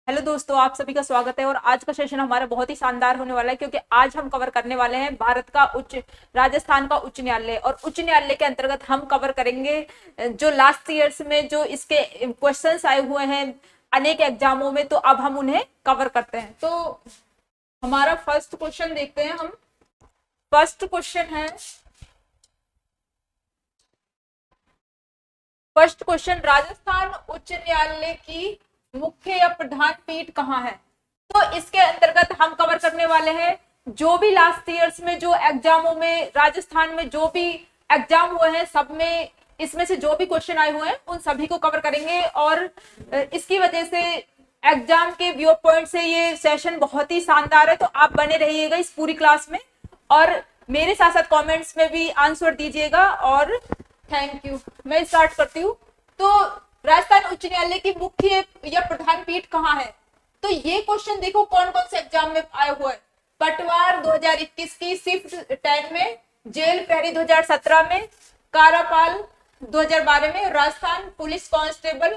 Hello दोस्तों, आप सभी का स्वागत है। और आज का सेशन हमारा बहुत ही शानदार होने वाला है क्योंकि आज हम कवर करने वाले हैं भारत का राजस्थान का उच्च न्यायालय। और उच्च न्यायालय के अंतर्गत हम कवर करेंगे जो लास्ट ईयर्स में जो इसके क्वेश्चंस आए हुए हैं अनेक एग्जामों में, तो अब हम उन्हें कवर करते हैं। तो हमारा फर्स्ट क्वेश्चन देखते हैं हम। फर्स्ट क्वेश्चन है, फर्स्ट क्वेश्चन, राजस्थान उच्च न्यायालय की मुख्य या प्रधान पीठ कहाँ है। तो इसके अंतर्गत हम कवर करने वाले हैं जो भी लास्ट ईयर्स में जो एग्जामों में राजस्थान में जो भी एग्जाम हुए हैं, सब में इसमें से जो भी क्वेश्चन आए हुए हैं उन सभी को कवर करेंगे। और इसकी वजह से एग्जाम के व्यू पॉइंट से ये सेशन बहुत ही शानदार है। तो आप बने रहिएगा इस पूरी क्लास में और मेरे साथ साथ कमेंट्स में भी आंसर दीजिएगा। और थैंक यू। मैं स्टार्ट करती हूँ। तो राजस्थान उच्च न्यायालय की मुख्य या प्रधान पीठ कहाँ है। तो ये क्वेश्चन देखो कौन कौन से एग्जाम में आया हुआ है। पटवार 2021 की शिफ्ट 10 में, जेल प्रहरी 2017 में, कारापाल 2012 में, राजस्थान पुलिस कांस्टेबल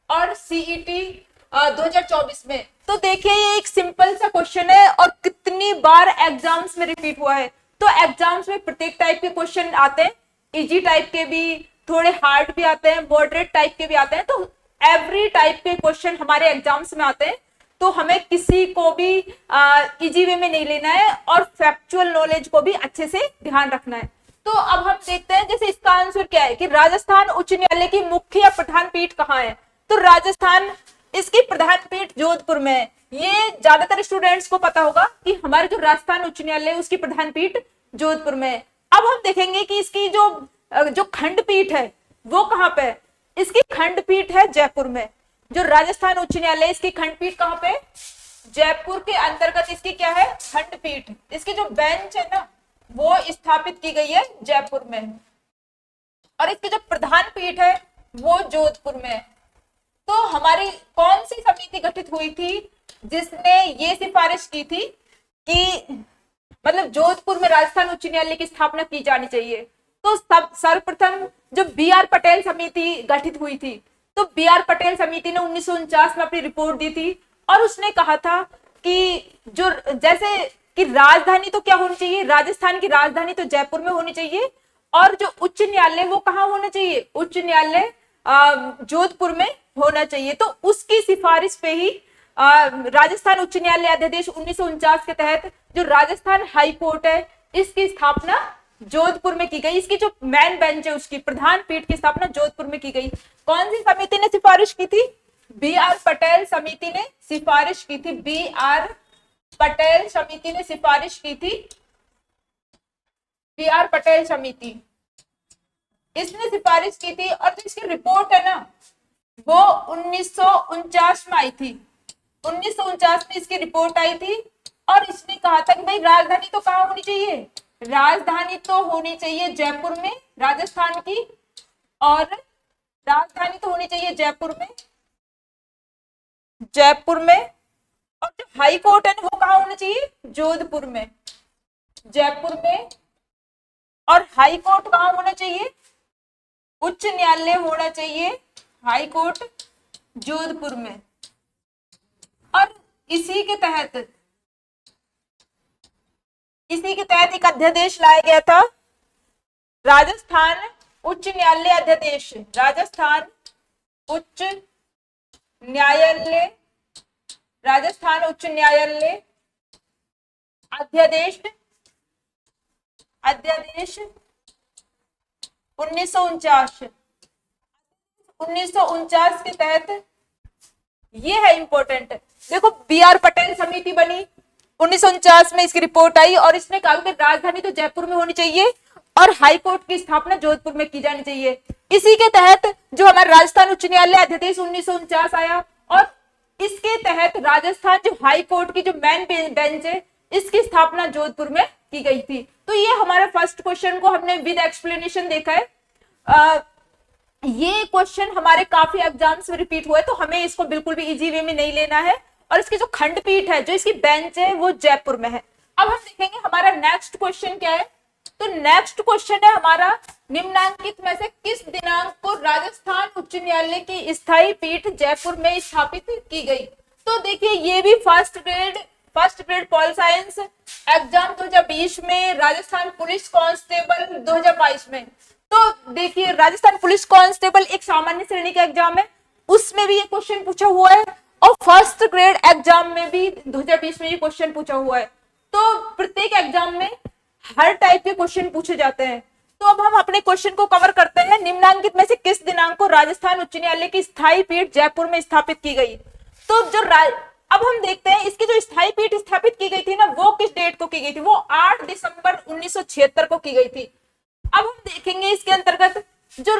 और सीईटी 2024 में। तो देखिए ये एक सिंपल सा क्वेश्चन है और कितनी बार एग्जाम्स में रिपीट हुआ है। तो एग्जाम्स में प्रत्येक टाइप के क्वेश्चन आते हैं, इजी टाइप के भी, थोड़े हार्ड भी आते हैं, मॉडरेट टाइप के भी आते हैं। तो एवरी टाइप के क्वेश्चन हमारे एग्जाम्स में आते हैं। तो हमें किसी को भी इजी वे में नहीं लेना है और फैक्चुअल नॉलेज को भी अच्छे से ध्यान रखना है। तो अब हम देखते हैं जैसे इसका आंसर क्या है कि राजस्थान उच्च न्यायालय की मुख्य या प्रधान पीठ कहाँ है। तो राजस्थान, इसकी प्रधान पीठ जोधपुर में है। ये ज्यादातर स्टूडेंट्स को पता होगा कि हमारे जो राजस्थान उच्च न्यायालय उसकी प्रधान पीठ जोधपुर में है। अब हम देखेंगे कि इसकी जो खंडपीठ है वो कहाँ पे है। इसकी खंडपीठ है जयपुर में। जो राजस्थान उच्च न्यायालय इसकी खंडपीठ कहाँ पे, जयपुर के अंतर्गत इसकी क्या है, खंडपीठ। इसकी जो बेंच है ना वो स्थापित की गई है जयपुर में और इसकी जो प्रधान पीठ है वो जोधपुर में है। तो हमारी कौन सी समिति गठित हुई थी जिसने ये सिफारिश की थी कि मतलब जोधपुर में राजस्थान उच्च न्यायालय की स्थापना की जानी चाहिए। तो सर्वप्रथम जो बी.आर. पटेल समिति गठित हुई थी। तो बी.आर. पटेल समिति ने 1949 में अपनी रिपोर्ट दी थी और उसने कहा था कि जो जैसे कि राजधानी तो क्या होनी चाहिए, राजस्थान की राजधानी तो जयपुर में होनी चाहिए और जो उच्च न्यायालय वो कहाँ होना चाहिए, उच्च न्यायालय जोधपुर में होना चाहिए। तो उसकी सिफारिश पे ही राजस्थान उच्च न्यायालय अध्यादेश 1949 के तहत जो राजस्थान हाई कोर्ट है इसकी स्थापना जोधपुर में की गई। इसकी जो मेन बेंच है उसकी प्रधान पीठ की स्थापना जोधपुर में की गई। कौन सी समिति ने सिफारिश की थी, बी.आर. पटेल समिति ने सिफारिश की थी। बी.आर. पटेल समिति ने सिफारिश की थी। बी.आर. पटेल समिति इसने सिफारिश की थी और जो इसकी रिपोर्ट है ना वो 1949 में आई थी। 1949 में इसकी रिपोर्ट आई थी और इसने कहा था कि भाई राजधानी तो कहाँ होनी चाहिए, राजधानी तो होनी चाहिए जयपुर में राजस्थान की, और राजधानी तो होनी चाहिए जयपुर में, जयपुर में। और जो हाई कोर्ट है वो कहाँ होना चाहिए, जोधपुर में, जयपुर में। और हाई कोर्ट कहाँ होना चाहिए, उच्च न्यायालय होना चाहिए हाई कोर्ट जोधपुर में। और इसी के तहत एक अध्यादेश लाया गया था, राजस्थान उच्च न्यायालय अध्यादेश, राजस्थान उच्च न्यायालय, राजस्थान उच्च न्यायालय अध्यादेश 1949 के तहत ये है इंपॉर्टेंट। देखो बी.आर. पटेल समिति बनी 1949 में, इसकी रिपोर्ट आई और इसने कहा कि राजधानी तो जयपुर में होनी चाहिए और हाई कोर्ट की स्थापना जोधपुर में की जानी चाहिए। इसी के तहत जो हमारा राजस्थान उच्च न्यायालय अध्यादेश 1949 आया और इसके तहत राजस्थान जो हाई कोर्ट की जो मेन बेंच है इसकी स्थापना जोधपुर में की गई थी। तो ये हमारा फर्स्ट क्वेश्चन को हमने विद एक्सप्लेनेशन देखा है। ये क्वेश्चन हमारे काफी एग्जाम्स में रिपीट हुए, तो हमें इसको बिल्कुल भी इजी वे में नहीं लेना है। और इसकी जो खंडपीठ है, जो इसकी बेंच है वो जयपुर में है। अब हम देखेंगे हमारा नेक्स्ट क्वेश्चन क्या है। तो नेक्स्ट क्वेश्चन है हमारा, निम्नांकित में से किस दिनांक को राजस्थान उच्च न्यायालय की स्थायी पीठ जयपुर में स्थापित की गई। तो देखिए ये भी first grade pol science exam 2020 में, राजस्थान पुलिस कांस्टेबल 2022 में। तो देखिए राजस्थान पुलिस कांस्टेबल एक सामान्य श्रेणी का एग्जाम है, उसमें भी ये क्वेश्चन पूछा हुआ है, और फर्स्ट ग्रेड एग्जाम में भी 2020 में ये क्वेश्चन पूछा हुआ है। तो प्रत्येक एग्जाम में हर टाइप के क्वेश्चन पूछे जाते हैं। तो अब हम अपने क्वेश्चन को कवर करते हैं। निम्नांकित में से किस दिनांक को राजस्थान उच्च न्यायालय की स्थायी पीठ जयपुर में स्थापित की गई? तो जो अब हम देखते हैं इसकी जो स्थायी पीठ स्थापित की गई थी ना, वो किस डेट को की गई थी? वो 8 दिसंबर 1976 को की गई थी। अब हम देखेंगे इसके अंतर्गत जो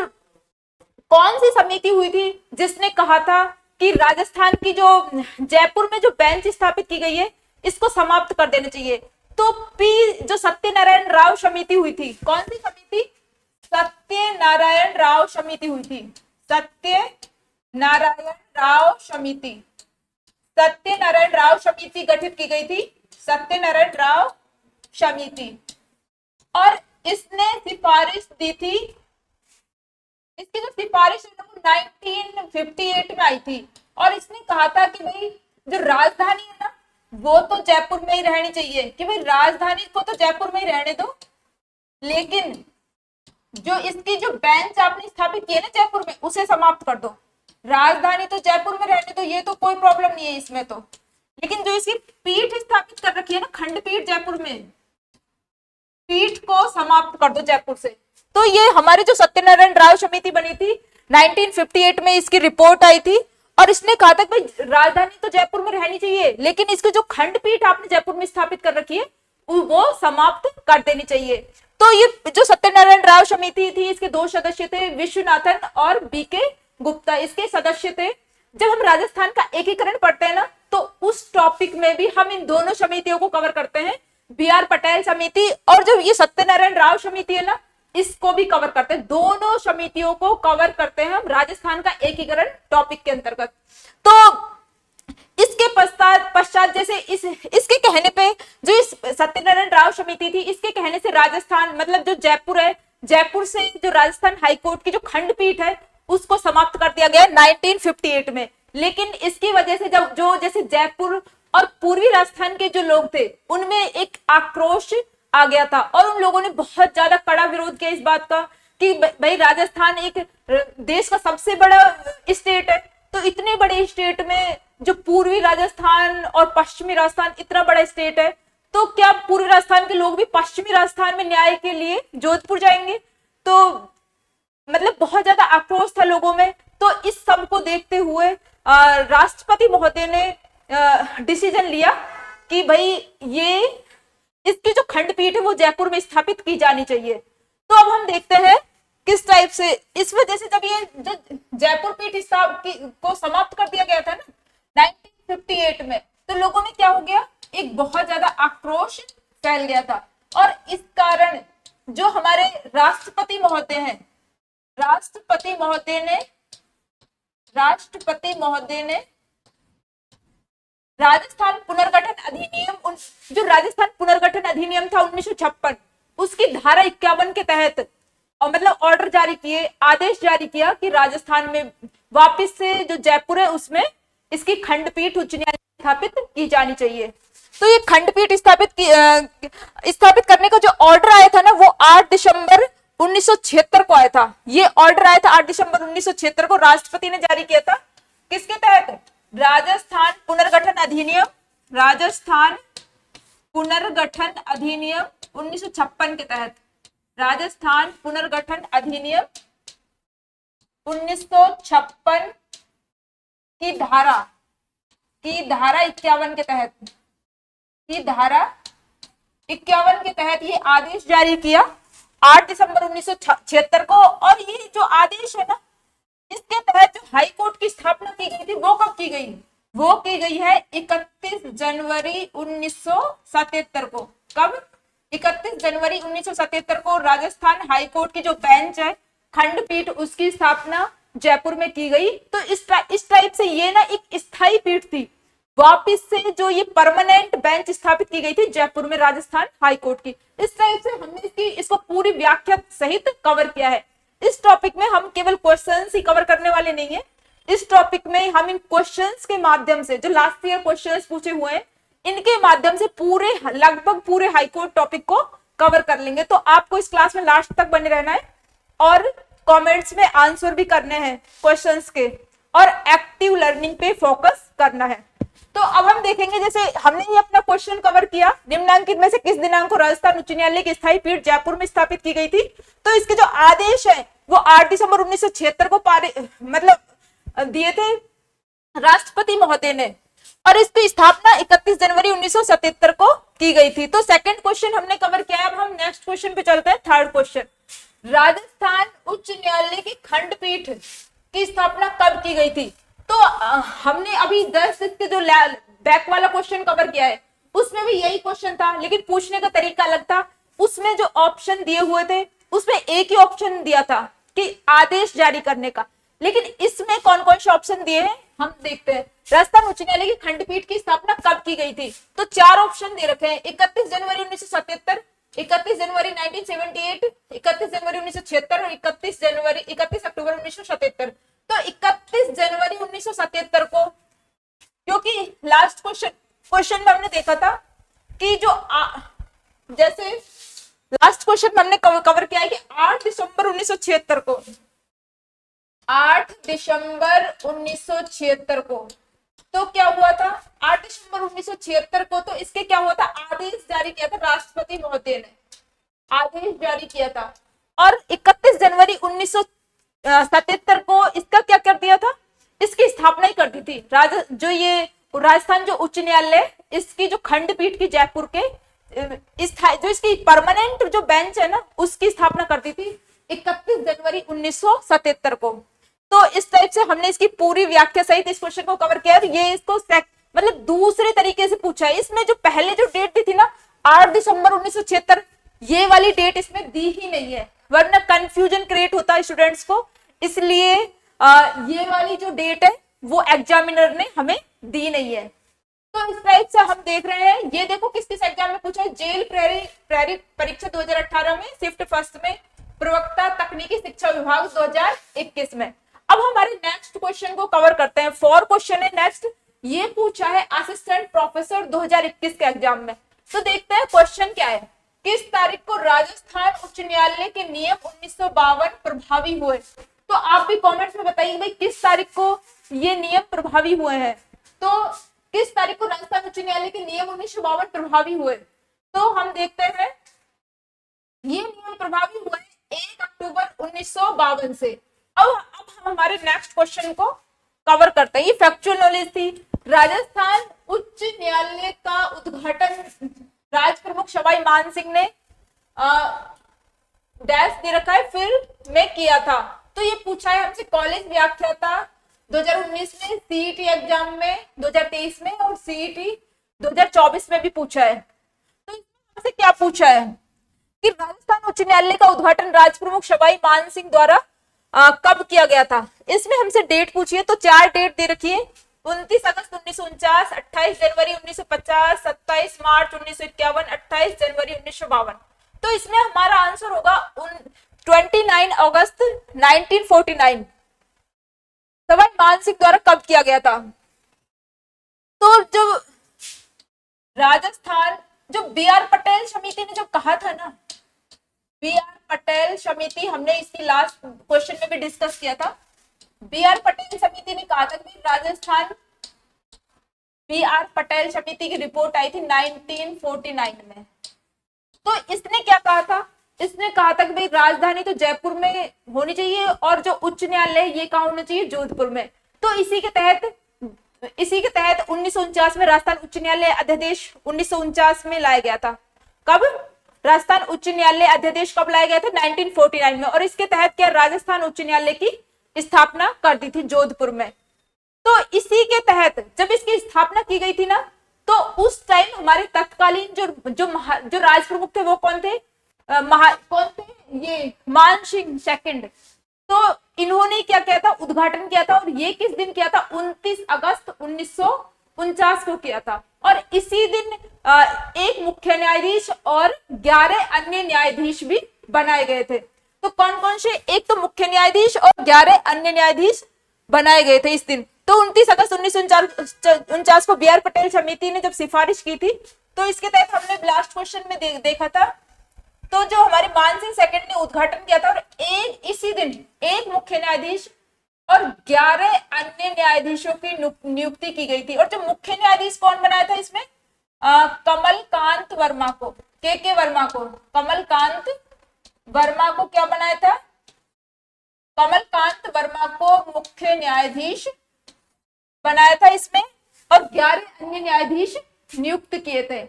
कौन सी समिति हुई थी जिसने कहा था कि राजस्थान की जो जयपुर में जो बेंच स्थापित की गई है इसको समाप्त कर देना चाहिए। तो जो सत्यनारायण राव समिति हुई थी, कौन सी समिति? सत्यनारायण राव समिति हुई थी। सत्यनारायण राव समिति, सत्यनारायण राव समिति गठित की गई थी, सत्यनारायण राव समिति। और इसने सिफारिश दी थी, इसकी जो सिफारिश है वो 1958 में आई थी, और इसने कहा था कि भाई जो राजधानी है ना वो तो जयपुर में ही रहनी चाहिए, कि भाई राजधानी को तो जयपुर में ही रहने दो, लेकिन जो इसकी जो बेंच आपने स्थापित की है ना जयपुर में, उसे समाप्त कर दो। राजधानी तो जयपुर में रहने दो, ये तो कोई प्रॉब्लम नहीं है इसमें तो, लेकिन जो इसकी पीठ स्थापित कर रखी है ना, खंडपीठ जयपुर में, पीठ को समाप्त कर दो जयपुर से। तो ये हमारी जो सत्यनारायण राव समिति बनी थी 1958 में, इसकी रिपोर्ट आई थी, और इसने कहा था कि भाई राजधानी तो जयपुर में रहनी चाहिए, लेकिन इसकी जो खंडपीठ आपने जयपुर में स्थापित कर रखी है वो समाप्त कर देनी चाहिए। तो ये जो सत्यनारायण राव समिति थी, इसके 2 सदस्य थे, विश्वनाथन और बीके गुप्ता, इसके सदस्य थे। जब हम राजस्थान का एकीकरण पढ़ते हैं ना, तो उस टॉपिक में भी हम इन दोनों समितियों को कवर करते हैं, BR पटेल समिति और जो ये सत्यनारायण राव समिति है ना, इसको भी कवर करते हैं। दोनों समितियों को कवर करते हैं हम राजस्थान का एकीकरण टॉपिक के अंतर्गत। तो इसके पश्चात जैसे इसके कहने पे जो इस सत्यनारायण राव समिति थी, इसके कहने से राजस्थान मतलब जो जयपुर है, जयपुर से जो राजस्थान हाईकोर्ट की जो खंडपीठ है उसको समाप्त कर दिया गया 1958 में। लेकिन इसकी वजह से जब जो जैसे जयपुर और पूर्वी राजस्थान के जो लोग थे उनमें एक आक्रोश आ गया था, और उन लोगों ने बहुत ज्यादा कड़ा विरोध किया इस बात का कि भाई राजस्थान एक देश का सबसे बड़ा स्टेट है, तो इतने बड़े स्टेट में जो पूर्वी राजस्थान और पश्चिमी राजस्थान इतना बड़ा स्टेट है, तो क्या पूर्वी राजस्थान के लोग भी पश्चिमी राजस्थान में न्याय के लिए जोधपुर जाएंगे? तो मतलब बहुत ज्यादा आक्रोश था लोगों में। तो इस सब को देखते हुए राष्ट्रपति महोदय ने डिसीजन लिया कि भाई ये इसकी जो खंडपीठ है वो जयपुर में स्थापित की जानी चाहिए। तो अब हम देखते हैं किस टाइप से, इस वजह से जब ये जो जयपुर पीठ को समाप्त कर दिया गया था ना 1958 में, तो लोगों में क्या हो गया, एक बहुत ज्यादा आक्रोश फैल गया था। और इस कारण जो हमारे राष्ट्रपति महोदय हैं, राष्ट्रपति महोदय ने राजस्थान पुनर्गठन अधिनियम, जो राजस्थान पुनर्गठन अधिनियम था 1956, उसकी धारा 51 के तहत और मतलब ऑर्डर जारी किए, आदेश जारी किया कि राजस्थान में वापस से जो जयपुर है उसमें इसकी खंडपीठ उच्च न्यायालय स्थापित की जानी चाहिए। तो ये खंडपीठ स्थापित करने का जो ऑर्डर आया था ना, वो 8 दिसंबर 1976 को आया था। ये ऑर्डर आया था 8 दिसंबर 1976 को, राष्ट्रपति ने जारी किया था। किसके तहत? राजस्थान पुनर्गठन अधिनियम, राजस्थान पुनर्गठन अधिनियम 1956 के तहत, राजस्थान पुनर्गठन अधिनियम 1956 की धारा 51 के तहत, धारा 51 के तहत ये आदेश जारी किया 8 दिसंबर 1976 को। और ये जो आदेश है ना, इसके तहत जो हाई कोर्ट की स्थापना की गई थी वो कब की गई? वो की गई है 31 जनवरी 1977 को। कब? 31 जनवरी 1977 को राजस्थान हाई कोर्ट की जो बेंच है, खंडपीठ, उसकी स्थापना जयपुर में की गई। तो इस टाइप से ये ना एक स्थायी पीठ थी, वापिस से जो ये परमानेंट बेंच स्थापित की गई थी जयपुर में राजस्थान हाई कोर्ट की। इस टाइप से हमने इसको पूरी व्याख्या सहित कवर किया है। इस टॉपिक में हम केवल क्वेश्चंस ही कवर करने वाले नहीं है, इस टॉपिक में हम इन क्वेश्चंस के माध्यम से, जो लास्ट ईयर क्वेश्चंस पूछे हुए हैं, इनके माध्यम से पूरे लगभग पूरे हाईकोर्ट टॉपिक को कवर कर लेंगे। तो आपको इस क्लास में लास्ट तक बने रहना है और कमेंट्स में आंसर भी करने हैं क्वेश्चंस के, और एक्टिव लर्निंग पे फोकस करना है। तो अब हम देखेंगे, जैसे हमने ये अपना क्वेश्चन कवर किया, निम्नांकित में से किस दिनांक को राजस्थान उच्च न्यायालय की स्थायी पीठ जयपुर में स्थापित की गई थी। तो इसके जो आदेश है वो 8 दिसंबर 1976 को दिए थे राष्ट्रपति महोदय ने, और इसकी स्थापना 31 जनवरी 1977 को की गई थी। तो सेकंड क्वेश्चन हमने कवर किया है। अब हम नेक्स्ट क्वेश्चन पे चलते हैं, थर्ड क्वेश्चन। राजस्थान उच्च न्यायालय की खंडपीठ की स्थापना कब की गई थी। तो हमने अभी 10 के जो बैक वाला क्वेश्चन कवर किया है उसमें भी यही क्वेश्चन था, लेकिन पूछने का तरीका अलग था। उसमें जो ऑप्शन दिए हुए थे उसमें एक ही ऑप्शन दिया था कि आदेश जारी करने का, लेकिन इसमें कौन कौन से ऑप्शन दिए हैं हम देखते हैं। राजस्थान उच्च न्यायालय की खंडपीठ की स्थापना कब की गई थी। तो 4 ऑप्शन दे रखे हैं, 31 जनवरी 1977, 31 जनवरी 1978, 31 जनवरी 1976 और 31 अक्टूबर 1977। तो 31 जनवरी 1977 को, क्योंकि लास्ट क्वेश्चन में हमने देखा था कि जैसे लास्ट क्वेश्चन में हमने कवर किया है कि 8 दिसंबर 1976 को, 8 दिसंबर 1976 को तो क्या हुआ था, 8 दिसंबर 1976 को तो इसके क्या हुआ था, आदेश जारी किया था राष्ट्रपति महोदय ने, आदेश जारी किया था। और 31 जनवरी 1977 को इसका क्या कर दिया था, इसकी स्थापना ही कर दी थी। जो ये राजस्थान जो उच्च न्यायालय, इसकी जो खंडपीठ की जयपुर के जो इसकी परमानेंट जो बेंच है ना, उसकी स्थापना कर दी थी 31 जनवरी 1977 को। तो इस टाइप से हमने इसकी पूरी व्याख्या सहित इस क्वेश्चन को कवर किया। और ये इसको मतलब दूसरे तरीके से पूछा है। इसमें जो पहले जो डेट दी थी ना 8 दिसंबर 1976, ये वाली डेट इसमें दी ही नहीं है, वरना कंफ्यूजन क्रिएट होता है स्टूडेंट्स को। इसलिए ये वाली जो डेट है वो एग्जामिनर ने हमें दी नहीं है। तो इस टाइप से हम देख रहे हैं, ये देखो किस किस एग्जाम में पूछा है, जेल प्रहरी परीक्षा 2018 में, शिफ्ट फर्स्ट में, प्रवक्ता तकनीकी शिक्षा विभाग 2021 में। अब हमारे नेक्स्ट क्वेश्चन को कवर करते हैं। 4 क्वेश्चन है नेक्स्ट, ये पूछा है असिस्टेंट प्रोफेसर 2021 के एग्जाम में। तो देखते हैं क्वेश्चन क्या है। किस तारीख को राजस्थान उच्च न्यायालय के नियम 1952 प्रभावी हुए। तो आप भी कमेंट्स में बताइए भाई किस तारीख को ये नियम प्रभावी हुए हैं। तो किस तारीख को राजस्थान उच्च न्यायालय के नियम 1952 प्रभावी हुए। तो हम देखते हैं, ये नियम प्रभावी हुए 1 अक्टूबर 1952 से। अब हम हमारे नेक्स्ट क्वेश्चन को कवर करते हैं। ये फैक्चुअल नॉलेज थी। राजस्थान उच्च न्यायालय का उद्घाटन राज प्रमुख सवाई मान सिंह ने डैश दे रखा है फिर में किया था। तो ये पूछा है हमसे कॉलेज व्याख्याता 2019 में, सीईटी एग्जाम में 2023 में और सीईटी 2024 में भी पूछा है। तो इसमें क्या पूछा है कि राजस्थान उच्च न्यायालय का उद्घाटन राज प्रमुख सवाई मान सिंह द्वारा कब किया गया था। इसमें हमसे डेट पूछी है, तो 4 डेट दे रखी है, 29 अगस्त 1949, 28 जनवरी 1950, 27 मार्च 1951, 28 जनवरी 1952। तो इसमें हमारा आंसर होगा 29 अगस्त 1949 सवाई मान सिंह द्वारा कब किया गया था। तो जो राजस्थान, जो BR पटेल समिति ने जो कहा था ना, BR पटेल समिति, हमने इसकी लास्ट क्वेश्चन में भी डिस्कस किया था। BR पटेल समिति ने कहा था कि राजस्थान, BR पटेल समिति की रिपोर्ट आई थी 1949 में। तो इसने क्या कहा था, इसने कहा था कि भाई राजधानी तो जयपुर में होनी चाहिए और जो उच्च न्यायालय ये कहाँ होना चाहिए, जोधपुर में। तो इसी के तहत 1949 में राजस्थान उच्च न्यायालय अध्यादेश 1949 में लाया गया था। कब राजस्थान उच्च न्यायालय अध्यादेश कब लाया गया था, 1949 में। और इसके तहत क्या राजस्थान उच्च न्यायालय की स्थापना कर दी थी जोधपुर में। तो इसी के तहत जब इसकी स्थापना की गई थी ना, तो उस टाइम हमारे तत्कालीन जो राज प्रमुख थे वो कौन थे, ये मान सिंह सेकंड। तो इन्होंने क्या किया था, उद्घाटन किया था, और ये किस दिन किया था, 29 अगस्त 1949 को किया था। और इसी दिन एक मुख्य न्यायाधीश और 11 अन्य न्यायाधीश भी बनाए गए थे। तो कौन कौन से, एक तो मुख्य न्यायाधीश और 11 अन्य न्यायाधीश बनाए गए थे इस दिन। तो 29 अगस्त 1949 को बी आर पटेल समिति ने जब सिफारिश की थी, तो इसके तहत हमने लास्ट क्वेश्चन में देखा था। तो जो हमारे मान सिंह सेकंड ने उद्घाटन किया था, और इसी दिन एक मुख्य न्यायाधीश और 11 अन्य न्यायाधीशों की नियुक्ति की गई थी। और जो मुख्य न्यायाधीश कौन बनाया था इसमें? कमलकांत वर्मा को, के वर्मा को, कमलकांत वर्मा को क्या बनाया था? कमलकांत वर्मा को मुख्य न्यायाधीश बनाया था इसमें, और 11 अन्य न्यायाधीश नियुक्त किए थे।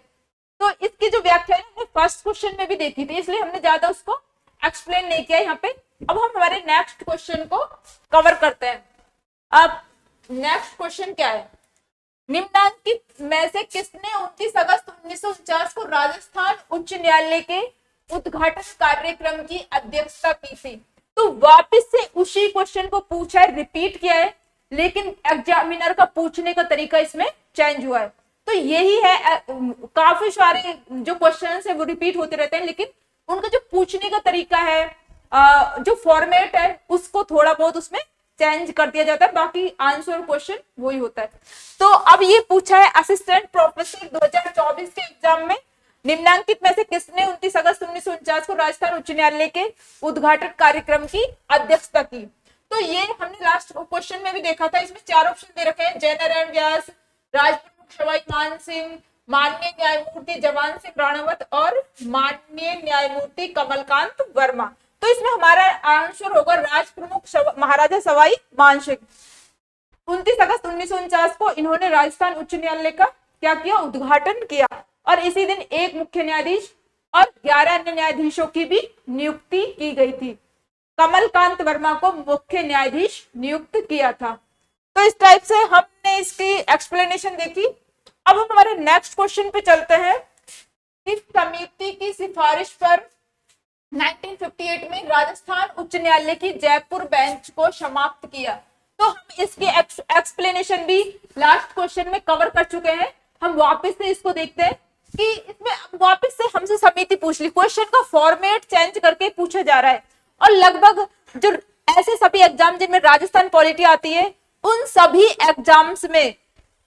तो इसकी जो व्याख्या है हमने फर्स्ट क्वेश्चन में भी देखी थी, इसलिए हमने ज्यादा उसको एक्सप्लेन नहीं किया यहाँ पे। अब हम हमारे नेक्स्ट क्वेश्चन को कवर करते हैं। अब नेक्स्ट क्वेश्चन क्या है? निम्नलिखित में से किसने 29 अगस्त 1949 को राजस्थान उच्च न्यायालय के उद्घाटन कार्यक्रम की अध्यक्षता की थी? तो वापस से उसी क्वेश्चन को पूछा है, रिपीट किया है, लेकिन एग्जामिनर का पूछने का तरीका इसमें चेंज हुआ है। तो यही है, काफी सारे जो क्वेश्चंस है वो रिपीट होते रहते हैं, लेकिन उनका जो पूछने का तरीका है, जो फॉर्मेट है, उसको थोड़ा बहुत उसमें चेंज कर दिया जाता है, बाकी आंसर क्वेश्चन वही होता है। तो अब ये पूछा है असिस्टेंट प्रोफेसर 2024 के एग्जाम में, निम्नलिखित में से किसने 29 अगस्त 1949 को राजस्थान उच्च न्यायालय के उद्घाटन कार्यक्रम की अध्यक्षता की? तो ये हमने लास्ट क्वेश्चन में भी देखा था। इसमें 4 ऑप्शन दे रखे हैं, जयनारायण व्यास, राजप्रमुख सवाई मान सिंह, माननीय न्यायमूर्ति जवान सिंह राणावत और माननीय न्यायमूर्ति कमलकांत वर्मा। तो इसमें हमारा आंसर होगा राजप्रमुख महाराजा सवाई मान सिंह। 29 अगस्त 1949 को इन्होंने राजस्थान उच्च न्यायालय का क्या किया? उद्घाटन किया, और इसी दिन एक मुख्य न्यायाधीश और 11 अन्य न्यायाधीशों की भी नियुक्ति की गई थी। कमलकांत वर्मा को मुख्य न्यायाधीश नियुक्त किया था। तो इस टाइप से हमने इसकी एक्सप्लेनेशन देखी। अब हम हमारे नेक्स्ट क्वेश्चन पे चलते हैं। इस समिति की सिफारिश पर 1958 में राजस्थान उच्च न्यायालय की जयपुर बेंच को समाप्त किया। तो हम इसकी एक्सप्लेनेशन भी लास्ट क्वेश्चन में कवर कर चुके हैं। हम वापस से इसको देखते हैं कि इसमें वापस से हमसे समिति पूछ ली, क्वेश्चन का फॉर्मेट चेंज करके पूछा जा रहा है, और लगभग जो ऐसे सभी एग्जाम जिनमें राजस्थान पॉलिटी आती है, उन सभी एग्जाम्स में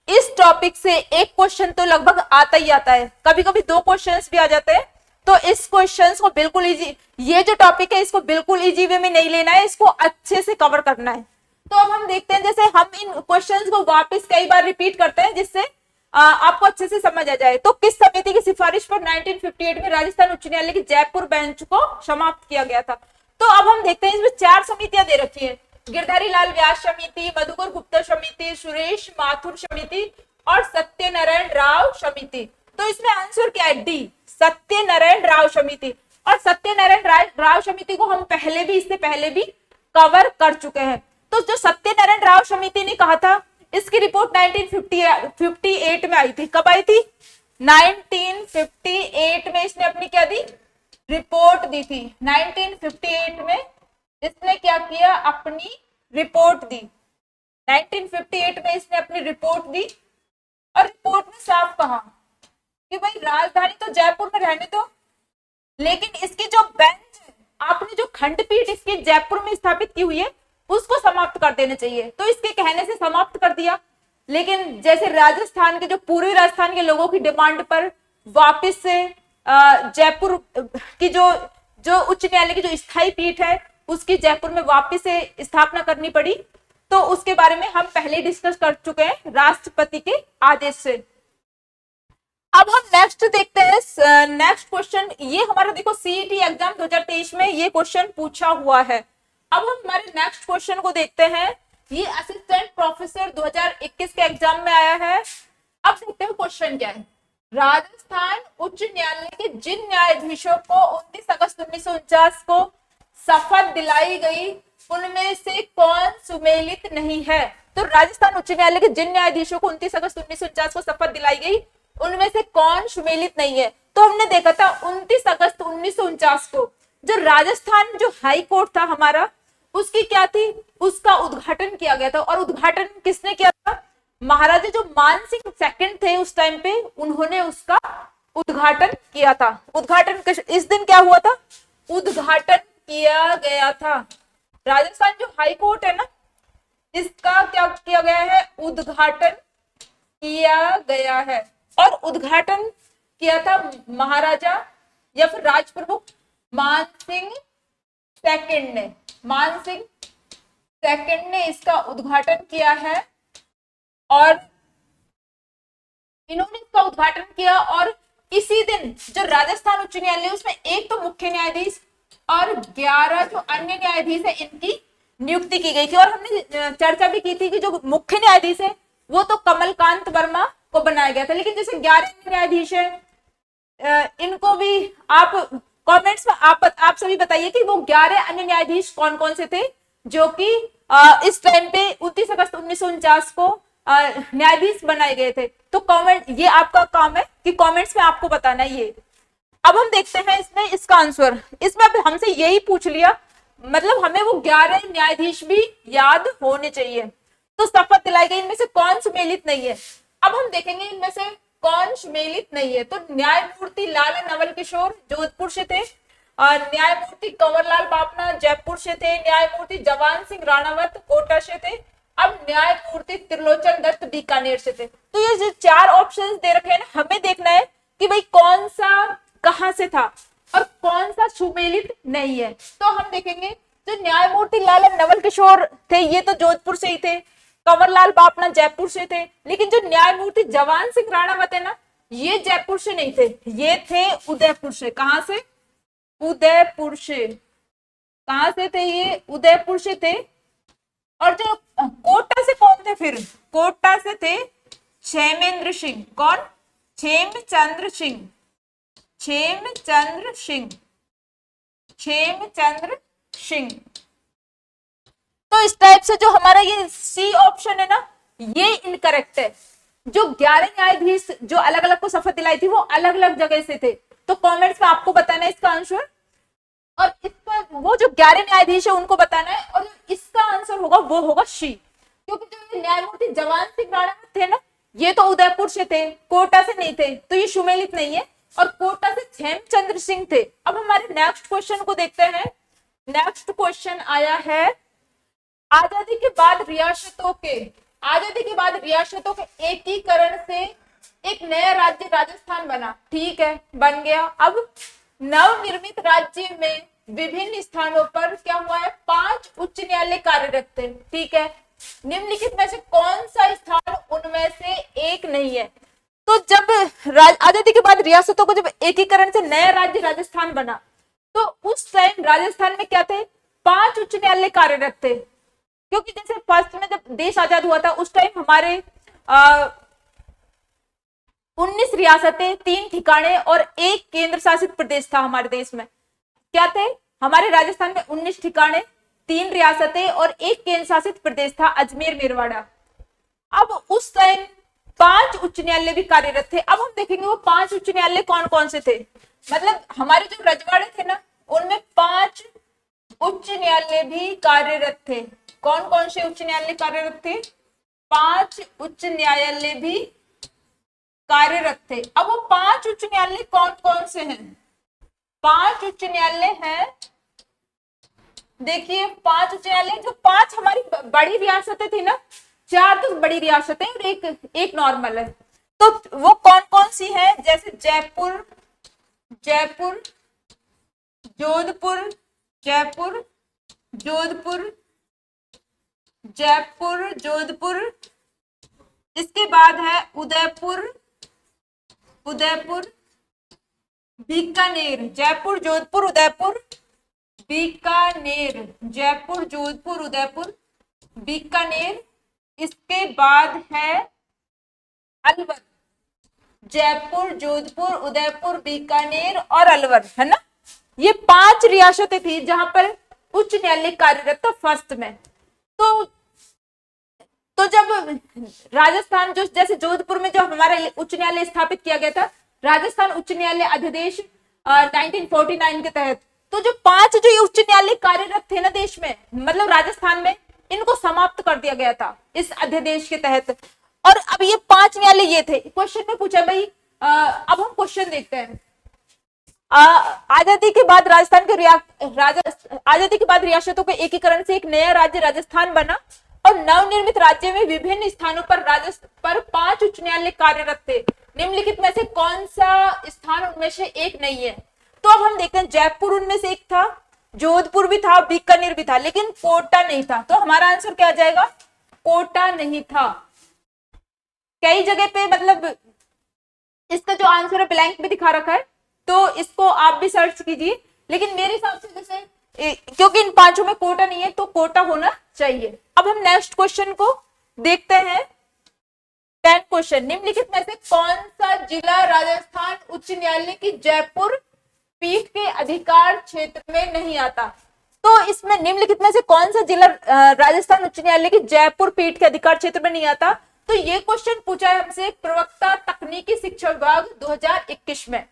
इस टॉपिक से एक क्वेश्चन तो लगभग आता ही आता है, कभी कभी 2 क्वेश्चंस भी आ जाते हैं। तो इस क्वेश्चंस को बिल्कुल इजी, ये जो टॉपिक है इसको बिल्कुल इजी वे में नहीं लेना है, इसको अच्छे से कवर करना है। तो अब हम देखते हैं, जैसे हम इन क्वेश्चंस को वापस कई बार रिपीट करते हैं जिससे आपको अच्छे से समझ आ जाए। तो किस समिति की सिफारिश पर 1958 में राजस्थान उच्च न्यायालय की जयपुर बेंच को समाप्त किया गया था? तो अब हम देखते हैं, इसमें 4 समितियां दे रखी है, गिरधारी लाल व्यास समिति, मधुकर गुप्ता समिति, सुरेश माथुर समिति और सत्यनारायण राव समिति। तो इसमें आंसर क्या है? डी, सत्यनारायण राव समिति। और सत्यनारायण राव समिति को हम इससे पहले भी कवर कर चुके हैं। तो जो सत्यनारायण राव समिति ने कहा था, इसकी रिपोर्ट 1958 में आई थी। कब आई थी? 1958 में इसने अपनी क्या दी? रिपोर्ट दी थी। 1958 में इसने क्या किया? अपनी रिपोर्ट दी। 1958 में इसने अपनी रिपोर्ट दी, और रिपोर्ट में साफ कहा कि भाई राजधानी तो जयपुर में रहने दो, लेकिन इसकी जो बेंच, आपने जो खंडपीठ इसकी जयपुर में स्थापित की हुई है, उसको समाप्त कर देना चाहिए। तो इसके कहने से समाप्त कर दिया, लेकिन जैसे राजस्थान के, जो पूर्वी राजस्थान के लोगों की डिमांड पर वापस से जयपुर की जो उच्च न्यायालय की जो स्थायी पीठ है, उसकी जयपुर में वापस से स्थापना करनी पड़ी। तो उसके बारे में हम पहले डिस्कस कर चुके हैं राष्ट्रपति के आदेश से। अब हम नेक्स्ट देखते हैं, नेक्स्ट क्वेश्चन। ये हमारा देखो सीईटी एग्जाम 2023 में ये क्वेश्चन पूछा हुआ है। अब हम हमारे नेक्स्ट क्वेश्चन को देखते हैं। ये असिस्टेंट प्रोफेसर 2021 के एग्जाम में आया है। अब देखते हैं क्वेश्चन क्या है। राजस्थान उच्च न्यायालय के जिन न्यायाधीशों को 29 अगस्त 1949 को शपथ दिलाई गई, उनमें से कौन सुमेलित नहीं है? तो राजस्थान उच्च न्यायालय के जिन न्यायाधीशों को 29 अगस्त 1949 को शपथ दिलाई गई, उनमें से कौन सुमेलित नहीं है? तो हमने देखा था 29 अगस्त 1949 को जो राजस्थान जो हाई कोर्ट था हमारा, उसकी क्या थी? उसका उद्घाटन किया गया था। और उद्घाटन किसने किया था? महाराजा जो मान सिंह सेकंड थे उस टाइम पे, उन्होंने उसका उद्घाटन किया था। उद्घाटन इस दिन क्या हुआ था? उद्घाटन किया गया था। राजस्थान जो हाई कोर्ट है ना, इसका क्या किया गया है, उद्घाटन किया गया है। और उद्घाटन किया था महाराजा या फिर राजप्रमुख मानसिंह सेकंड ने, मानसिंह सेकंड ने इसका उद्घाटन किया है। और इन्होंने इसका उद्घाटन किया और इसी दिन जो राजस्थान उच्च न्यायालय उसमें एक तो मुख्य न्यायाधीश और 11 जो अन्य न्यायाधीश है इनकी नियुक्ति की गई थी। और हमने चर्चा भी की थी कि जो मुख्य न्यायाधीश है वो तो कमलकांत वर्मा को बनाया गया था, लेकिन जैसे 11 न्यायाधीश है इनको भी आप कमेंट्स में आप सभी बताइए कि वो 11 अन्य न्यायाधीश कौन कौन से थे जो कि इस टाइम पे 29 अगस्त 1949 को न्यायाधीश बनाए गए थे। तो कमेंट, ये आपका काम है कि कमेंट्स में आपको बताना है ये। अब हम देखते हैं इसमें इसका आंसर। इसमें अब हमसे यही पूछ लिया, मतलब हमें वो 11 न्यायाधीश भी याद होने चाहिए। तो शपथ दिलाई गई, इनमें से कौन सुमेलित नहीं है। अब हम देखेंगे इनमें से कौन सुमेलित नहीं है। तो न्यायमूर्ति लाल नवल किशोर जोधपुर से थे, न्यायमूर्ति कंवरलाल बापना जयपुर से थे, न्यायमूर्ति जवान सिंह राणावत कोटा से थे, अब न्यायमूर्ति त्रिलोचन दत्त बीकानेर से थे। तो ये जो 4 ऑप्शंस दे रखे हैं ना, हमें देखना है कि भाई कौन सा कहां से था और कौन सा सुमेलित नहीं है। तो हम देखेंगे जो न्यायमूर्ति लाल नवल किशोर थे ये तो जोधपुर से ही थे, कंवरलाल बापना जयपुर से थे, लेकिन जो न्यायमूर्ति जवान सिंह राणावत है ना ये जयपुर से नहीं थे, ये थे उदयपुर से। कहां से, उदयपुर से। कहां से थे ये, उदयपुर से थे। और जो कोटा से कौन थे फिर, कोटा से थे क्षेमेंद्र सिंह। कौन, क्षेमचंद्र सिंह, क्षेमचंद्र सिंह, क्षेमचंद्र सिंह। तो इस टाइप से जो हमारा ये सी ऑप्शन है ना ये इनकरेक्ट है। जो 11 न्यायाधीश जो अलग अलग को शपथ दिलाई थी वो अलग अलग जगह से थे। तो कमेंट्स में आपको बताना है इसका आंसर, और इसका वो जो 11 न्यायाधीश है उनको बताना है, और इसका आंसर होगा वो होगा सी। क्योंकि जो न्यायमूर्ति जवान सिंह राणावत थे ना ये तो उदयपुर से थे, कोटा से नहीं थे, तो ये सुमेलित नहीं है। और कोटा से क्षेमचंद्र सिंह थे। अब हमारे नेक्स्ट क्वेश्चन को देखते हैं। नेक्स्ट क्वेश्चन आया है, आजादी के बाद रियासतों के एकीकरण से एक नया राज्य राजस्थान बना। ठीक है, बन गया। अब नवनिर्मित राज्य में विभिन्न स्थानों पर क्या हुआ है, 5 उच्च न्यायालय कार्यरत थे। ठीक है, निम्नलिखित में से कौन सा स्थान उनमें से एक नहीं है। तो जब आजादी के बाद रियासतों को जब एकीकरण से नया राज्य राजस्थान बना तो उस टाइम राजस्थान में क्या थे, 5 उच्च न्यायालय कार्यरत थे। क्योंकि जैसे फर्स्ट में जब देश आजाद हुआ था उस टाइम हमारे 19 रियासतें, 3 ठिकाने और 1 केंद्र शासित प्रदेश था हमारे देश में। क्या थे हमारे राजस्थान में, 19 ठिकाने, 3 रियासतें और 1 केंद्र शासित प्रदेश था, अजमेर मेरवाड़ा। अब उस टाइम 5 उच्च न्यायालय भी कार्यरत थे। अब हम देखेंगे वो 5 उच्च न्यायालय कौन कौन से थे। मतलब हमारे जो रजवाड़े थे ना उनमें 5 उच्च न्यायालय भी कार्यरत थे। कौन कौन से उच्च न्यायालय कार्यरत थे, 5 उच्च न्यायालय भी कार्यरत थे। अब वो 5 उच्च न्यायालय कौन कौन से हैं, 5 उच्च न्यायालय हैं। देखिए 5 उच्च न्यायालय, जो 5 हमारी बड़ी रियासतें थी ना, 4 तो बड़ी रियासतें और एक नॉर्मल है। तो वो कौन कौन सी है, जैसे जयपुर, जोधपुर, जोधपुर, इसके बाद है उदयपुर, बीकानेर, जयपुर, जोधपुर, उदयपुर, बीकानेर, जयपुर, जोधपुर, उदयपुर, बीकानेर। इसके बाद है अलवर, जयपुर, जोधपुर, उदयपुर, बीकानेर और अलवर, है ना। ये 5 रियासतें थी जहां पर उच्च न्यायालय कार्यरत था फर्स्ट में। तो जब राजस्थान जो जैसे जोधपुर में जो हमारा उच्च न्यायालय स्थापित किया गया था, राजस्थान उच्च न्यायालय अध्यादेश 1949 के तहत, तो जो 5 जो ये उच्च न्यायालय कार्यरत थे ना देश में, मतलब राजस्थान में, इनको समाप्त कर दिया गया था इस अध्यादेश के तहत। और अब ये 5 न्यायालय ये थे। क्वेश्चन में पूछा भाई, अब हम क्वेश्चन देखते हैं। आजादी के बाद आजादी के बाद रियासतों के एकीकरण से एक नया राज्य राजस्थान बना। और नवनिर्मित राज्य में विभिन्न स्थानों पर पर 5 उच्च न्यायालय कार्यरत थे। निम्नलिखित में से कौन सा स्थान उनमें से एक नहीं है? तो अब हम देखते हैं, जयपुर उनमें से एक था, जोधपुर भी था, बीकानेर भी था, लेकिन कोटा नहीं था। तो हमारा आंसर क्या आ जाएगा? कोटा नहीं था। कई जगह पे मतलब इसका जो आंसर है ब्लैंक भी दिखा रखा है, तो इसको आप भी सर्च कीजिए। लेकिन मेरे हिसाब से जैसे क्योंकि इन 5 में कोटा नहीं है तो कोटा होना चाहिए। अब हम नेक्स्ट क्वेश्चन को देखते हैं। 10 क्वेश्चन, निम्नलिखित में से कौन सा जिला राजस्थान उच्च न्यायालय की जयपुर पीठ के अधिकार क्षेत्र में नहीं आता? तो इसमें निम्नलिखित में से कौन सा जिला राजस्थान उच्च न्यायालय की जयपुर पीठ के अधिकार क्षेत्र में नहीं आता? तो ये क्वेश्चन पूछा है हमसे प्रवक्ता तकनीकी शिक्षा विभाग 2021 में।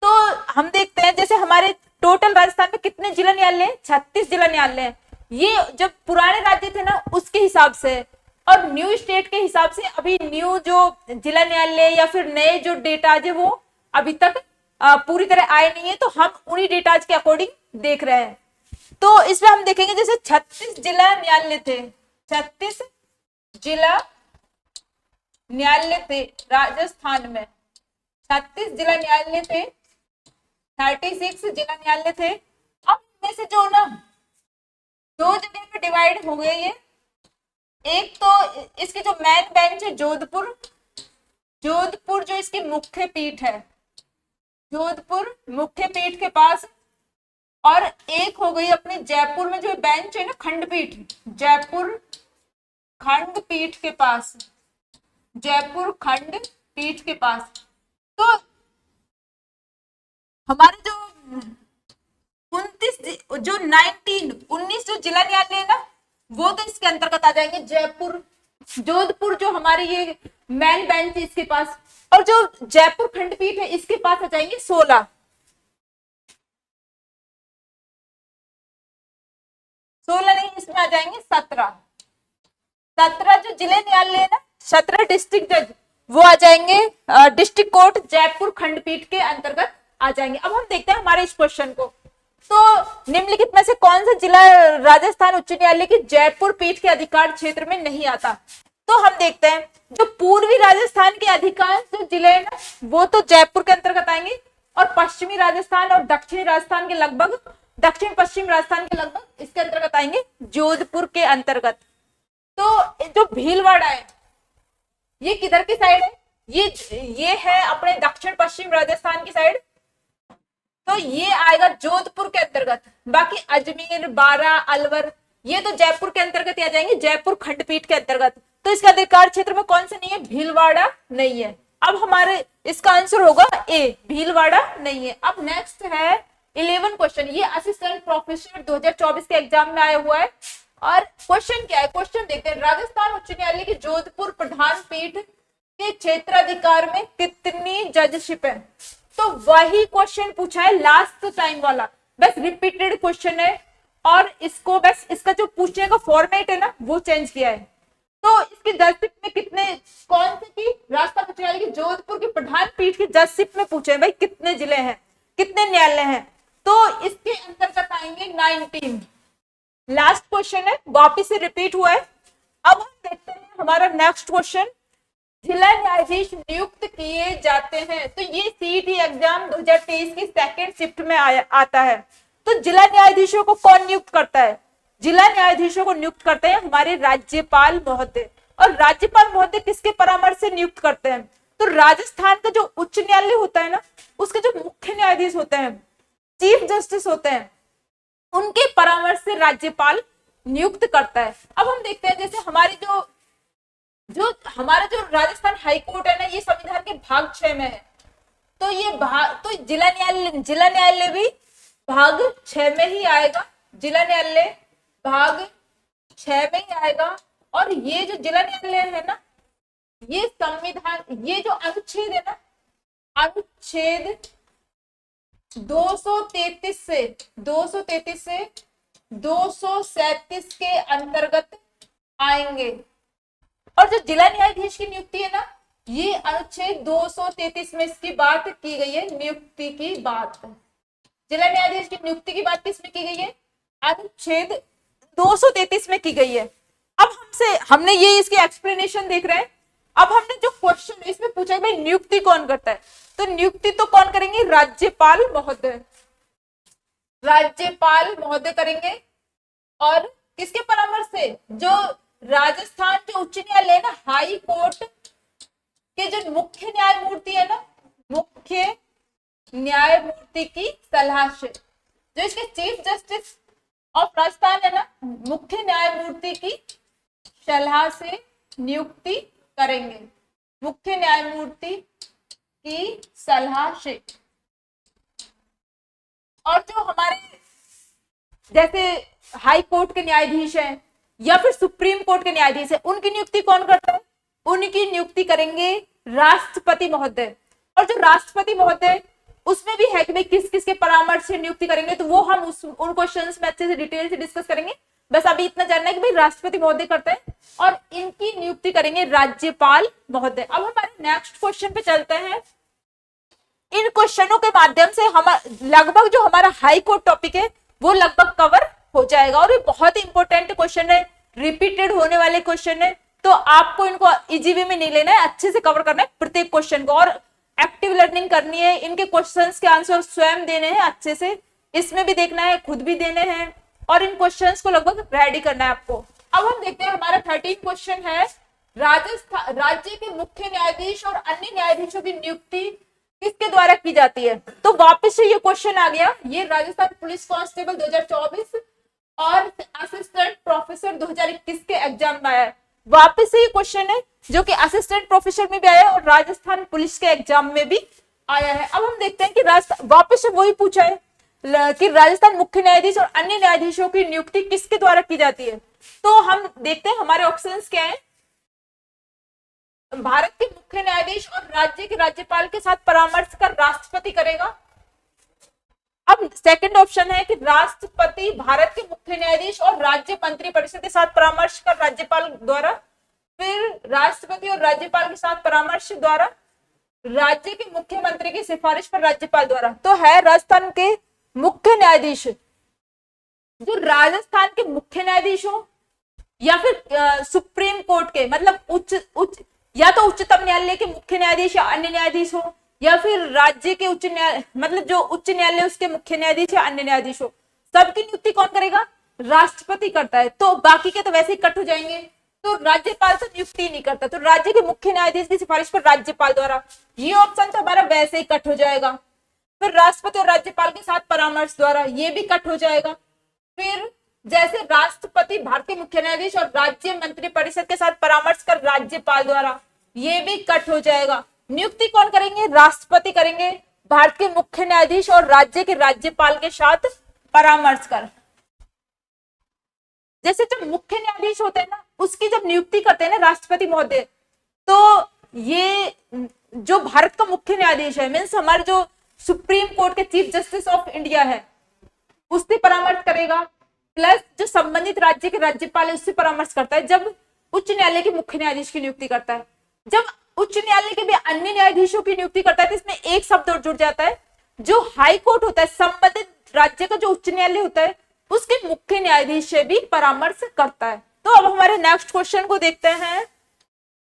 तो हम देखते हैं जैसे हमारे टोटल राजस्थान में कितने जिला न्यायालय हैं? 36 जिला न्यायालय हैं। ये जब पुराने राज्य थे ना उसके हिसाब से और न्यू स्टेट के हिसाब से अभी न्यू जो जिला न्यायालय या फिर नए जो डेटाज है वो अभी तक पूरी तरह आए नहीं है, तो हम उन्हीं डेटाज के अकॉर्डिंग देख रहे हैं। तो इसमें हम देखेंगे जैसे 36 जिला न्यायालय थे, 36 जिला न्यायालय थे राजस्थान में, 36 जिला न्यायालय थे, 36 जिला न्यायालय थे। अब इनमें से जो ना 2 जगह पे डिवाइड हो गए ये। एक तो इसके जो मेन बेंच है जोधपुर, जोधपुर जो इसकी मुख्य पीठ है, जोधपुर मुख्य पीठ के पास, और एक हो गई अपने जयपुर में जो बेंच है ना खंडपीठ, जयपुर खंडपीठ के पास, जयपुर खंडपीठ के पास। तो हमारे जो 19 जो जिला न्यायालय है ना वो तो इसके अंतर्गत आ जाएंगे। जयपुर जोधपुर जो हमारे ये मेन बेंच है इसके पास, और जो जयपुर खंडपीठ है इसके पास आ जाएंगे 16 नहीं, इसमें आ जाएंगे 17 जो जिले न्यायालय है ना, 17 डिस्ट्रिक्ट जज वो आ जाएंगे डिस्ट्रिक्ट कोर्ट जयपुर खंडपीठ के अंतर्गत आ जाएंगे। अब हम देखते हैं हमारे इस क्वेश्चन को। तो निम्नलिखित में से कौन सा जिला राजस्थान उच्च न्यायालय की जयपुर पीठ के अधिकार क्षेत्र में नहीं आता? तो हम देखते हैं जो पूर्वी राजस्थान के अधिकांश जो जिले हैं ना वो तो जयपुर के अंतर्गत आएंगे, और पश्चिमी राजस्थान और दक्षिणी राजस्थान के लगभग, दक्षिण पश्चिम राजस्थान के लगभग इसके अंतर्गत आएंगे जोधपुर के अंतर्गत। तो जो भीलवाड़ा है ये किधर की साइड है? ये है अपने दक्षिण पश्चिम राजस्थान की साइड, तो ये आएगा जोधपुर के अंतर्गत। बाकी अजमेर, बारा, अलवर ये तो जयपुर के अंतर्गत आ जाएंगे, जयपुर खंडपीठ के अंतर्गत। तो इसका अधिकार क्षेत्र में कौन सा नहीं है? भीलवाड़ा नहीं है। अब हमारे इसका आंसर होगा ए, भीलवाड़ा नहीं है। अब नेक्स्ट है 11 क्वेश्चन, ये असिस्टेंट प्रोफेसर 2024 के एग्जाम में आया हुआ है। और क्वेश्चन क्या है? क्वेश्चन देखते हैं, राजस्थान उच्च न्यायालय की जोधपुर प्रधान पीठ के क्षेत्राधिकार में कितनी जजशिप है? तो वही क्वेश्चन पूछा है लास्ट टाइम वाला, बस रिपीटेड क्वेश्चन है, और इसको बस इसका जो पूछने का फॉर्मेट है ना वो चेंज किया है। तो इसकी जजशिप में कितने, कौन से की राजस्थान उच्च न्यायालय की जोधपुर की प्रधान पीठ की जजशिप में पूछे भाई कितने जिले हैं, कितने न्यायालय हैं? तो इसके अंतर्गत आएंगे 19। लास्ट क्वेश्चन है, वापिस से रिपीट हुआ है। अब हम देखते हैं हमारा नेक्स्ट क्वेश्चन, जिला न्यायाधीश नियुक्त किए जाते हैं। तो ये सीईटी एग्जाम 2023 की सेकेंड शिफ्ट में आता है। तो जिला न्यायाधीशों को कौन नियुक्त करता है? जिला न्यायाधीशों को नियुक्त करते हैं हमारे राज्यपाल महोदय। और राज्यपाल महोदय किसके परामर्श से नियुक्त करते हैं? तो राजस्थान का जो उच्च न्यायालय होता है ना उसके जो मुख्य न्यायाधीश होते हैं, चीफ जस्टिस होते हैं, उनके परामर्श से राज्यपाल नियुक्त करता है। अब हम देखते हैं जैसे हमारी जो हमारा जो राजस्थान हाईकोर्ट है ना ये संविधान के भाग 6 में है। तो ये तो जिला न्यायालय भी भाग 6 में ही आएगा, जिला न्यायालय भाग 6 में ही आएगा। और ये जो जिला न्यायालय है ना ये संविधान, ये जो अनुच्छेद है ना, अनुच्छेद 233 से 237 के अंतर्गत आएंगे। और जो जिला न्यायाधीश की नियुक्ति है ना ये अनुच्छेद 233 में इसकी बात की गई है, नियुक्ति की बात। जिला न्यायाधीश की नियुक्ति की बात किसमें की गई है? अनुच्छेद 233 में की गई है। अब हमने ये इसकी एक्सप्लेनेशन देख रहे हैं। अब हमने जो क्वेश्चन इसमें पूछा भाई नियुक्ति कौन करता है, तो नियुक्ति तो कौन करेंगे, राज्यपाल महोदय, राज्यपाल महोदय करेंगे। और किसके परामर्श से, जो राजस्थान जो उच्च न्यायालय ना, हाई कोर्ट के जो मुख्य न्यायमूर्ति है ना, मुख्य न्यायमूर्ति की सलाह से, जो इसके चीफ जस्टिस ऑफ राजस्थान है ना, मुख्य न्यायमूर्ति की सलाह से नियुक्ति करेंगे, मुख्य न्यायमूर्ति की सलाह से। और जो हमारे जैसे हाई कोर्ट के न्यायाधीश हैं या फिर सुप्रीम कोर्ट के न्यायाधीश हैं, उनकी नियुक्ति कौन करता है, उनकी नियुक्ति करेंगे राष्ट्रपति महोदय। और जो राष्ट्रपति महोदय उसमें भी है कि भाई किस किस के परामर्श से नियुक्ति करेंगे, तो वो हम उन क्वेश्चंस में अच्छे से डिटेल से डिस्कस करेंगे। बस अभी इतना जानना है कि भाई राष्ट्रपति महोदय करते हैं और इनकी नियुक्ति करेंगे राज्यपाल महोदय। अब हमारे नेक्स्ट क्वेश्चन पे चलते हैं। इन क्वेश्चनों के माध्यम से हम लगभग जो हमारा हाई कोर्ट टॉपिक है वो लगभग कवर हो जाएगा। और ये बहुत ही इंपॉर्टेंट क्वेश्चन है, रिपीटेड होने वाले क्वेश्चन है, तो आपको इनको इजी वे में नहीं लेना है, अच्छे से कवर करना है प्रत्येक क्वेश्चन को। और एक्टिव लर्निंग करनी है, इनके क्वेश्चंस के आंसर स्वयं देने हैं अच्छे से, इसमें भी देखना है, खुद भी देने हैं और इन क्वेश्चंस को लगभग रेडी करना है आपको। अब हम देखते हैं हमारा 13 क्वेश्चन है, राजस्थान राज्य के मुख्य न्यायाधीश और अन्य न्यायाधीशों की नियुक्ति किसके द्वारा की जाती है। तो वापस से ये क्वेश्चन आ गया, ये राजस्थान पुलिस कांस्टेबल 2024 और असिस्टेंट प्रोफेसर 2021 के एग्जाम में आया है। वापस से ये क्वेश्चन है जो कि असिस्टेंट प्रोफेसर में भी आया है और राजस्थान पुलिस के एग्जाम में भी आया है। अब हम देखते हैं कि वापस से वही पूछा है कि राजस्थान मुख्य न्यायाधीश और अन्य न्यायाधीशों की नियुक्ति किसके द्वारा की जाती है। तो हम देखते हैं हमारे ऑप्शंस क्या है। भारत के मुख्य न्यायाधीश और राज्य के राज्यपाल के साथ परामर्श कर राष्ट्रपति करेगा। अब सेकंड ऑप्शन है कि राष्ट्रपति भारत के मुख्य न्यायाधीश और राज्य मंत्री परिषद के साथ परामर्श कर राज्यपाल द्वारा, फिर राष्ट्रपति और राज्यपाल के साथ परामर्श द्वारा राज्य के मुख्यमंत्री की सिफारिश पर राज्यपाल द्वारा। तो है राजस्थान के मुख्य न्यायाधीश, जो राजस्थान के मुख्य न्यायाधीश हो या फिर सुप्रीम कोर्ट के, मतलब उच्च या तो उच्चतम न्यायालय के मुख्य न्यायाधीश या अन्य न्यायाधीश हो, या फिर राज्य के उच्च न्यायालय, मतलब जो उच्च न्यायालय उसके मुख्य न्यायाधीश या अन्य न्यायाधीश हो, सबकी नियुक्ति कौन करेगा, राष्ट्रपति करता है। तो बाकी के तो वैसे ही कट हो जाएंगे, तो राज्यपाल तो नियुक्ति नहीं करता, तो राज्य के मुख्य न्यायाधीश की सिफारिश पर राज्यपाल द्वारा, ये ऑप्शन तो हमारा वैसे ही कट हो जाएगा। फिर राष्ट्रपति और राज्यपाल के साथ परामर्श द्वारा, ये भी कट हो जाएगा। फिर जैसे राष्ट्रपति भारत के मुख्य न्यायाधीश और राज्य मंत्री परिषद के साथ परामर्श कर राज्यपाल द्वारा, ये भी कट हो जाएगा। नियुक्ति कौन करेंगे, राष्ट्रपति करेंगे भारत के मुख्य न्यायाधीश और राज्य के राज्यपाल के साथ परामर्श कर। जैसे जब मुख्य न्यायाधीश होते हैं ना, उसकी जब नियुक्ति करते हैं ना राष्ट्रपति महोदय, तो ये जो भारत का मुख्य न्यायाधीश है, मीन्स हमारे जो सुप्रीम कोर्ट के चीफ जस्टिस ऑफ इंडिया है, उससे परामर्श करेगा, प्लस जो संबंधित राज्य के राज्यपाल है उससे परामर्श करता है जब उच्च न्यायालय के मुख्य न्यायाधीश की नियुक्ति करता है। जब उच्च न्यायालय के भी अन्य न्यायाधीशों की नियुक्ति करता है तो इसमें एक शब्द और जुड़ जाता है, जो हाई कोर्ट होता है, संबंधित राज्य का जो उच्च न्यायालय होता है उसके मुख्य न्यायाधीश से भी परामर्श करता है। तो अब हमारे नेक्स्ट क्वेश्चन को देखते हैं।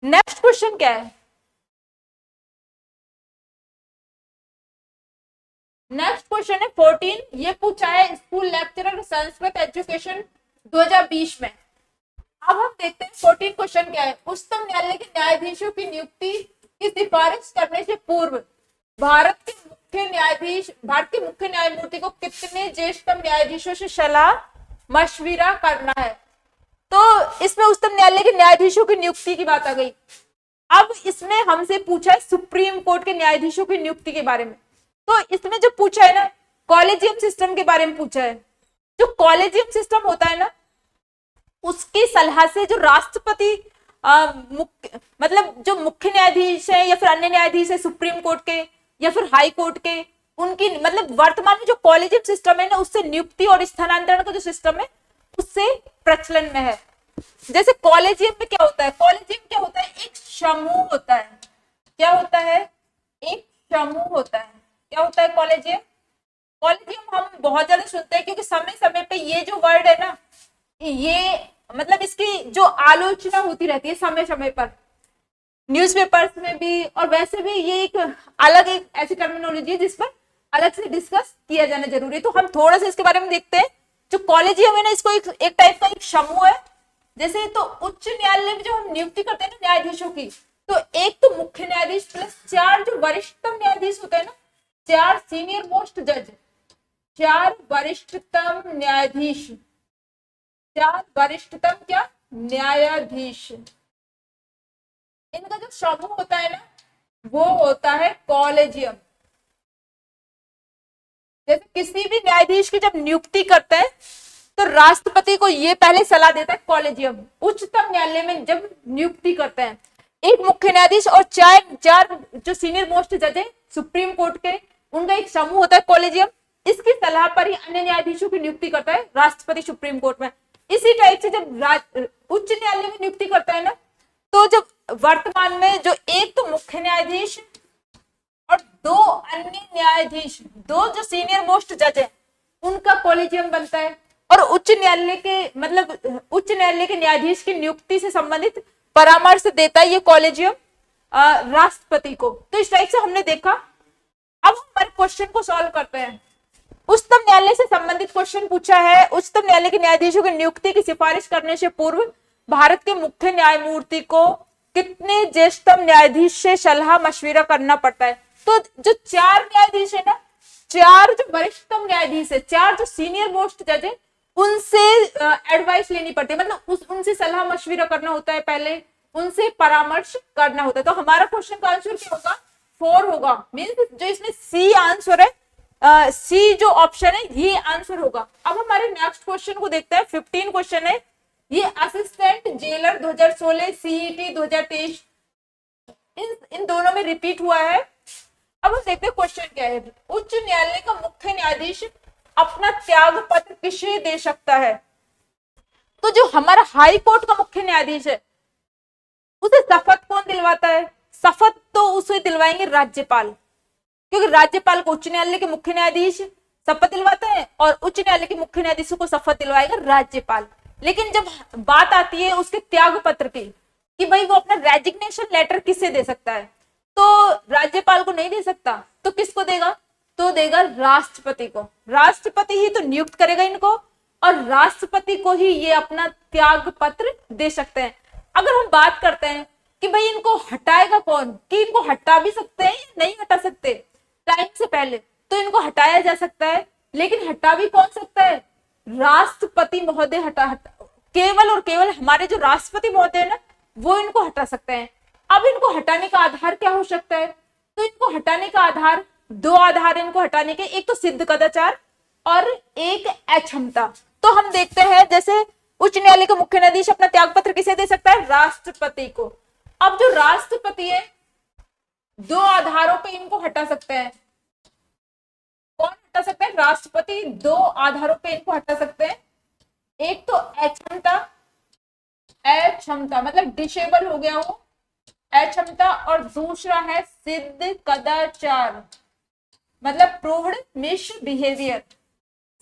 नेक्स्ट क्वेश्चन क्या है, नेक्स्ट क्वेश्चन है 14, ये पूछा है स्कूल लेक्चरर संस्कृत एजुकेशन 2020 में। अब हम देखते हैं 14 क्वेश्चन क्या है। उच्चतम न्यायालय के न्यायाधीशों की नियुक्ति की सिफारिश करने से पूर्व भारत के मुख्य न्यायमूर्ति को कितने ज्येष्ठतम न्यायाधीशों से सलाह मशविरा करना है। तो इसमें उच्चतम न्यायालय के न्यायाधीशों की नियुक्ति की बात आ गई। अब इसमें हमसे पूछा है सुप्रीम कोर्ट के न्यायाधीशों की नियुक्ति के बारे में। तो इसमें जो पूछा है ना, कॉलेजियम सिस्टम के बारे में पूछा है। जो कॉलेजियम सिस्टम होता है ना, उसकी सलाह से जो राष्ट्रपति मतलब जो मुख्य न्यायाधीश है या फिर अन्य न्यायाधीश है सुप्रीम कोर्ट के या फिर हाई कोर्ट के, उनकी मतलब वर्तमान में जो कॉलेजियम सिस्टम है ना, उससे नियुक्ति और स्थानांतरण का जो सिस्टम है उससे प्रचलन में है। जैसे कॉलेजियम में क्या होता है, कॉलेजियम क्या होता है, एक समूह होता है। क्या होता है, एक समूह होता है। क्या होता है कॉलेजियम, कॉलेजियम हम बहुत ज्यादा सुनते हैं क्योंकि समय समय पे ये जो वर्ड है ना, ये मतलब इसकी जो आलोचना होती रहती है समय समय पर, न्यूज़पेपर्स में भी और वैसे भी, ये एक अलग एक ऐसी टर्मिनोलॉजी है जिस पर अलग से डिस्कस किया जाना जरूरी है। तो हम थोड़ा सा इसके बारे में देखते हैं। जो कॉलेजियम है ना, इसको एक टाइप का एक समूह है। जैसे तो उच्च न्यायालय में जो हम नियुक्ति करते हैं ना न्यायाधीशों की, तो एक तो मुख्य न्यायाधीश प्लस 4 जो वरिष्ठतम न्यायाधीश होते हैं ना, 4 सीनियर मोस्ट जज, 4 वरिष्ठतम न्यायाधीश, 4 वरिष्ठतम क्या न्यायाधीश, इनका जो समूह होता है ना वो होता है कॉलेजियम। जैसे किसी भी न्यायाधीश की जब नियुक्ति करते हैं तो राष्ट्रपति को ये पहले सलाह देता है कॉलेजियम। उच्चतम न्यायालय में जब नियुक्ति करते हैं, एक मुख्य न्यायाधीश और 4 जो सीनियर मोस्ट जज है सुप्रीम कोर्ट के, उनका एक समूह होता है कॉलेजियम। इसकी सलाह पर ही अन्य न्यायाधीशों की नियुक्ति करता है राष्ट्रपति सुप्रीम कोर्ट में। इसी टाइप से जब उच्च न्यायालय में नियुक्ति करता है ना, तो जब वर्तमान में जो एक तो मुख्य न्यायाधीश और 2 अन्य न्यायाधीश, 2 जो सीनियर मोस्ट जज है, उनका कॉलेजियम बनता है। और उच्च न्यायालय के मतलब उच्च न्यायालय के न्यायाधीश की नियुक्ति से संबंधित परामर्श देता है ये कॉलेजियम राष्ट्रपति को। तो इस टाइप से हमने देखा। अब हमारे क्वेश्चन को सॉल्व करते हैं। उच्चतम न्यायालय से संबंधित क्वेश्चन पूछा है। उच्चतम न्यायालय के न्यायाधीशों की नियुक्ति की सिफारिश करने से पूर्व भारत के मुख्य न्यायमूर्ति को कितने ज्येष्ठतम न्यायाधीश से सलाह मशविरा करना पड़ता है? तो जो 4 न्यायाधीश है ना, 4 जो वरिष्ठतम न्यायाधीश है, 4 जो सीनियर मोस्ट जज है, उनसे एडवाइस लेनी पड़ती है, मतलब उनसे सलाह मशविरा करना होता है, पहले उनसे परामर्श करना होता है। तो हमारा क्वेश्चन का आंसर क्या होगा? 4 होगा। मीन्स जो इसमें सी आंसर है, सी जो ऑप्शन है ये आंसर होगा। अब हमारे नेक्स्ट क्वेश्चन को देखते हैं। 15 क्वेश्चन है ये। असिस्टेंट जेलर 2016, सीईटी 2023, इन दोनों में रिपीट हुआ है। अब हम देखते हैं क्वेश्चन क्या है। उच्च न्यायालय का मुख्य न्यायाधीश अपना त्याग पत्र किसे दे सकता है? तो जो हमारा हाई कोर्ट का मुख्य न्यायाधीश है उसे शपथ कौन दिलवाता है? शपथ तो उसे दिलवाएंगे राज्यपाल, क्योंकि राज्यपाल को उच्च न्यायालय के मुख्य न्यायाधीश शपथ दिलवाते हैं और उच्च न्यायालय के मुख्य न्यायाधीशों को शपथ दिलवाएगा राज्यपाल। लेकिन जब बात आती है उसके त्याग पत्र की कि भाई वो अपना रेजिग्नेशन लेटर किससे दे सकता है, तो राज्यपाल को नहीं दे सकता, तो किसको देगा? तो देगा राष्ट्रपति को। राष्ट्रपति ही तो नियुक्त करेगा इनको और राष्ट्रपति को ही ये अपना त्याग पत्र दे सकते हैं। अगर हम बात करते हैं कि भाई इनको हटाएगा कौन, कि इनको हटा भी सकते हैं या नहीं हटा सकते टाइम से पहले, तो इनको हटाया जा सकता है, लेकिन हटा भी कौन सकता है? राष्ट्रपति महोदय हटा केवल और केवल हमारे जो राष्ट्रपति महोदय है ना वो इनको हटा सकते हैं। अब इनको हटाने का आधार क्या हो सकता है? तो इनको हटाने का आधार, 2 आधार इनको हटाने के, एक तो सिद्ध कदाचार और एक अक्षमता। तो हम देखते हैं जैसे उच्च न्यायालय का मुख्य न्यायाधीश अपना त्याग पत्र किसे दे सकता है? राष्ट्रपति को। अब जो राष्ट्रपति है 2 आधारों पे इनको हटा सकते हैं। कौन हटा सकते हैं? राष्ट्रपति 2 आधारों पे इनको हटा सकते हैं। एक तो अक्षमता, अक्षमता मतलब डिसेबल हो गया वो, अक्षमता, और दूसरा है सिद्ध कदाचार मतलब प्रूव्ड मिसबिहेवियर,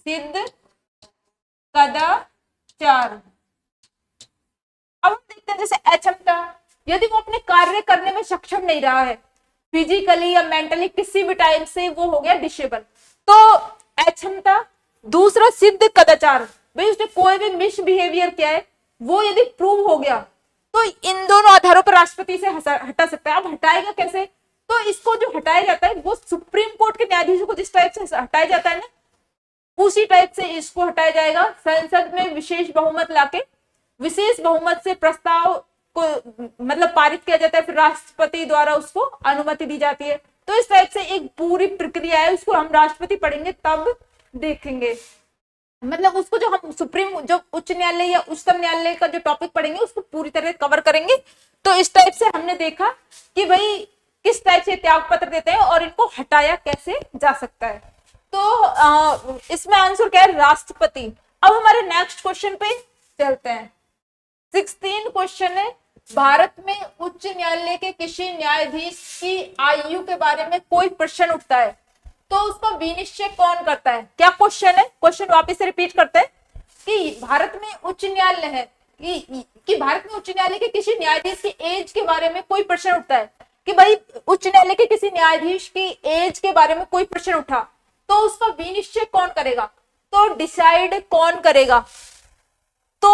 सिद्ध कदाचार। अब हम देखते हैं जैसे अक्षमता, यदि वो अपने कार्य करने में सक्षम नहीं रहा है, फिजिकली या मेंटली किसी भी टाइप से वो हो गया डिसेबल, तो अक्षमता। दूसरा सिद्ध कदाचार, भाई उसने कोई भी मिसबिहेवियर किया है, वो यदि प्रूव हो गया तो इन दोनों आधारों पर राष्ट्रपति से हटा सकता है। अब हटाएगा कैसे? तो इसको जो हटाया जाता है वो सुप्रीम कोर्ट के न्यायाधीशों को जिस टाइप से हटाया जाता है ना, उसी टाइप से इसको हटाया जाएगा। संसद में विशेष बहुमत लाके, विशेष बहुमत से प्रस्ताव को मतलब पारित किया जाता है, फिर राष्ट्रपति द्वारा उसको अनुमति दी जाती है। तो इस टाइप से एक पूरी प्रक्रिया है, उसको हम राष्ट्रपति पढ़ेंगे तब देखेंगे। मतलब उसको जो हम सुप्रीम जो उच्च न्यायालय या उच्चतम न्यायालय का जो टॉपिक पढ़ेंगे उसको पूरी तरह कवर करेंगे। तो इस टाइप से हमने देखा कि भाई किस टाइप से त्याग पत्र देते हैं और इनको हटाया कैसे जा सकता है। तो इसमें आंसर क्या है? राष्ट्रपति। अब हमारे नेक्स्ट क्वेश्चन पे चलते हैं। 16 क्वेश्चन है, भारत में उच्च न्यायालय के किसी न्यायाधीश की आयु के बारे में कोई प्रश्न उठता है तो उसका विनिश्चय कौन करता है? क्या क्वेश्चन है? क्वेश्चन वापस से रिपीट करते हैं। कि भारत में उच्च न्यायालय है कि भारत में उच्च न्यायालय के किसी न्यायाधीश की एज के बारे में कोई प्रश्न उठता है कि भाई उच्च न्यायालय के किसी न्यायाधीश की एज के बारे में कोई प्रश्न उठा तो उसका विनिश्चय कौन करेगा, तो डिसाइड कौन करेगा। तो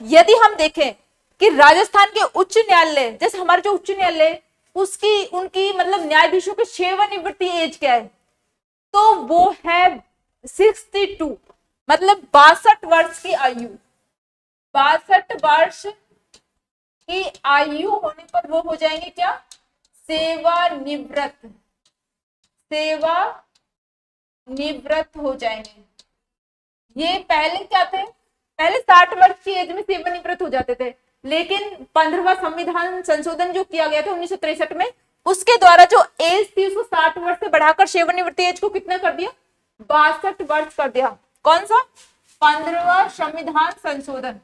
यदि हम देखें कि राजस्थान के उच्च न्यायालय, जैसे हमारे जो उच्च न्यायालय उसकी उनकी मतलब न्यायाधीशों की सेवानिवृत्ति एज क्या है, तो वो है 62, मतलब 62 वर्ष की आयु। 62 वर्ष की आयु होने पर वो हो जाएंगे क्या, सेवानिवृत्त, सेवानिवृत्त हो जाएंगे। ये पहले क्या थे, पहले 60 वर्ष की एज में सेवानिवृत्त हो जाते थे, लेकिन 15वां संविधान संशोधन जो किया गया था 1963 में, उसके द्वारा जो एज थी उसको 60 वर्ष से बढ़ाकर सेवानिवृत्ति एज को कितना कर दिया, 62 वर्ष कर दिया। कौन सा, 15वां संविधान संशोधन,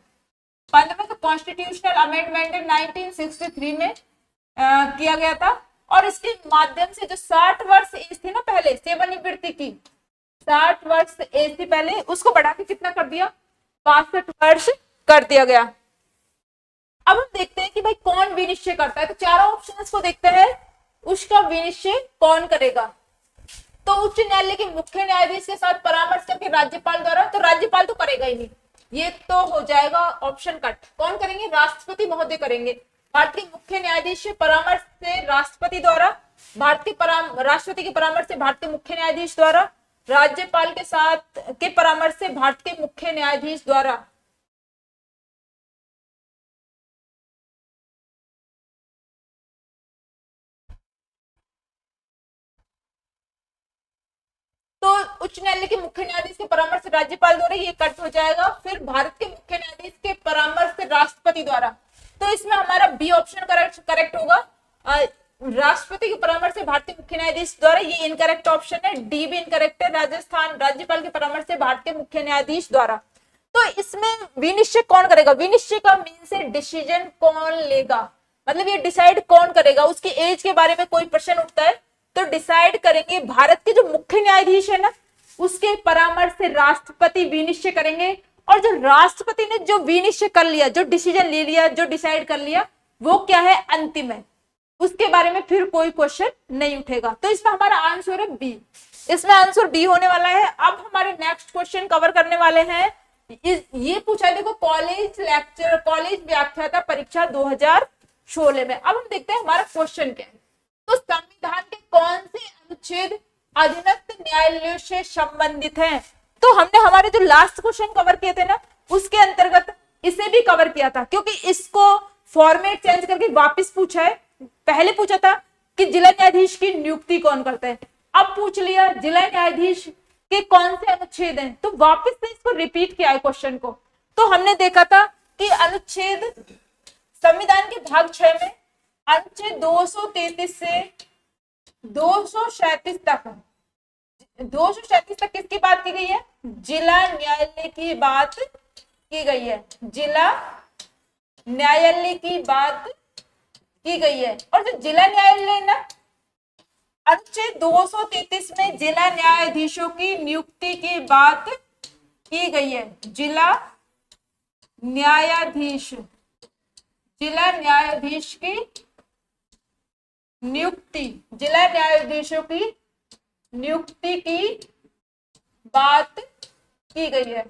15वां कॉन्स्टिट्यूशनल अमेंडमेंट 1963 में किया गया था। और इसके माध्यम से जो 60 वर्ष एज थी ना पहले सेवानिवृत्ति की, 60 वर्ष एज थी पहले, उसको बढ़ा के कितना कर दिया, 62 वर्ष कर दिया गया। अब हम देखते हैं कि भाई कौन विनिश्चय करता है, तो चारों ऑप्शंस को देखते हैं, उसका विनिश्चय कौन करेगा। तो उच्च न्यायालय के मुख्य न्यायाधीश के साथ परामर्श करके राज्यपाल द्वारा, तो राज्यपाल तो करेगा ही नहीं, ये तो हो जाएगा ऑप्शन कट। कौन करेंगे, राष्ट्रपति महोदय करेंगे। भारतीय मुख्य न्यायाधीश से परामर्श से राष्ट्रपति द्वारा, राष्ट्रपति के परामर्श से भारतीय मुख्य न्यायाधीश द्वारा, राज्यपाल के साथ के परामर्श से भारतीय मुख्य न्यायाधीश द्वारा। तो उच्च न्यायालय के मुख्य न्यायाधीश के परामर्श से राज्यपाल द्वारा, ये कट हो जाएगा। फिर भारत के मुख्य न्यायाधीश के परामर्श से राष्ट्रपति द्वारा, तो इसमें हमारा बी ऑप्शन करेक्ट होगा। राष्ट्रपति के परामर्श से भारतीय मुख्य न्यायाधीश द्वारा, ये इनकरेक्ट ऑप्शन है, डी भी इनकरेक्ट है। राजस्थान राज्यपाल के परामर्श से भारतीय मुख्य न्यायाधीश द्वारा। तो इसमें विनिश्चय कौन करेगा, विनिश्चय का मीन से डिसीजन कौन लेगा, मतलब ये डिसाइड कौन करेगा। उसकी एज के बारे में कोई प्रश्न उठता है तो डिसाइड करेंगे भारत के जो मुख्य न्यायाधीश है ना, उसके परामर्श से राष्ट्रपति विनिश्चय करेंगे। और जो राष्ट्रपति ने जो विनिश्चय कर लिया, जो डिसीजन ले लिया, जो डिसाइड कर लिया, वो क्या है, अंतिम है, उसके बारे में फिर कोई क्वेश्चन नहीं उठेगा। तो इसमें हमारा आंसर है बी, इसमें आंसर बी होने वाला है। अब हमारे नेक्स्ट क्वेश्चन कवर करने वाले हैं, ये पूछा है देखो, कॉलेज व्याख्याता परीक्षा 2016 में। अब हम देखते हैं हमारा क्वेश्चन क्या है। तो संविधान के कौन से अनुच्छेद अधीनस्थ न्यायालयों से संबंधित हैं, तो हमने हमारे जो लास्ट क्वेश्चन कवर किए थे ना, उसके अंतर्गत इसे भी कवर किया था, क्योंकि इसको फॉर्मेट चेंज करके वापस पूछा है। पहले पूछा था कि जिला न्यायाधीश की नियुक्ति कौन करता है, अब पूछ लिया जिला न्यायाधीश के कौन से अनुच्छेद हैं, तो वापस से इसको रिपीट किया है क्वेश्चन को। तो हमने देखा था कि अनुच्छेद संविधान के भाग 6 में अनुच्छेद 233 से 237 तक, 237 तक किसकी बात की गई है, जिला न्यायालय की बात की गई है, जिला न्यायालय की बात की गई है। और जो जिला न्यायालय ना, अनुच्छेद 233 में जिला न्यायाधीशों की नियुक्ति की बात की गई है। जिला न्यायाधीश की नियुक्ति, जिला न्यायाधीशों की नियुक्ति की बात की गई है।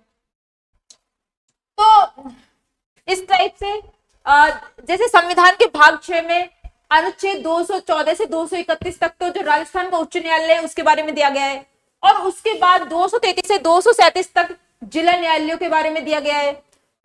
तो इस टाइप से जैसे संविधान के भाग 6 में अनुच्छेद 214 से 231 तक तो जो राजस्थान का उच्च न्यायालय है उसके बारे में दिया गया है, और उसके बाद 233 से 237 तक जिला न्यायालयों के बारे में दिया गया है।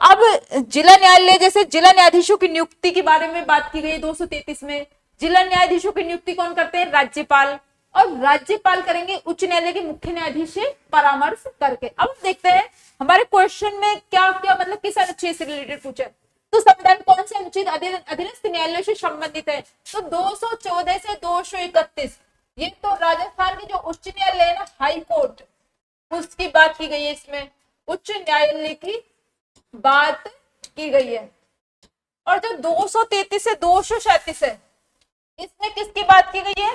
अब जिला न्यायालय, जैसे जिला न्यायाधीशों की नियुक्ति के बारे में बात की गई 233 में, जिला न्यायाधीशों की नियुक्ति कौन करते हैं, राज्यपाल, और राज्यपाल करेंगे उच्च न्यायालय के मुख्य न्यायाधीश से परामर्श करके। अब देखते हैं हमारे क्वेश्चन में क्या क्या मतलब किस अनुच्छेद से रिलेटेड पूछा है। तो संविधान कौन से अनुच्छेद अधीनस्थ न्यायालयों से संबंधित है, तो 214 से 231, ये तो राजस्थान के जो उच्च न्यायालय है ना, हाई कोर्ट, उसकी बात की गई है, इसमें उच्च न्यायालय की बात की गई है। और जो 233 से 237 है, इसमें किसकी बात की गई है,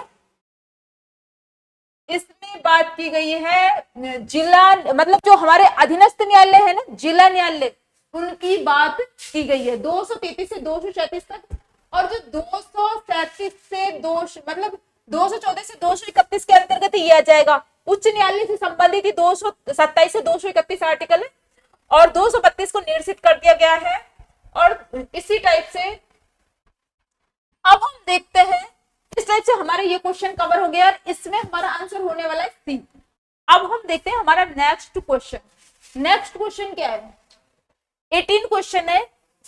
इसमें बात की गई है जिला, मतलब जो हमारे अधीनस्थ न्यायालय है ना, जिला न्यायालय, उनकी बात की गई है 233 से 237 तक। और जो 237 से 2 मतलब 214 से 231 के अंतर्गत ही आ जाएगा। उच्च न्यायालय से संबंधित ही 227 से 231 आर्टिकल है और 232 को निरसित कर दिया गया है। और इसी टाइप से अब हम देखते हैं, इस टाइप से हमारे ये क्वेश्चन कवर हो गया और इसमें हमारा आंसर होने वाला है सी। अब हम देखते हैं हमारा नेक्स्ट क्वेश्चन। नेक्स्ट क्वेश्चन क्या है, 18 क्वेश्चन है,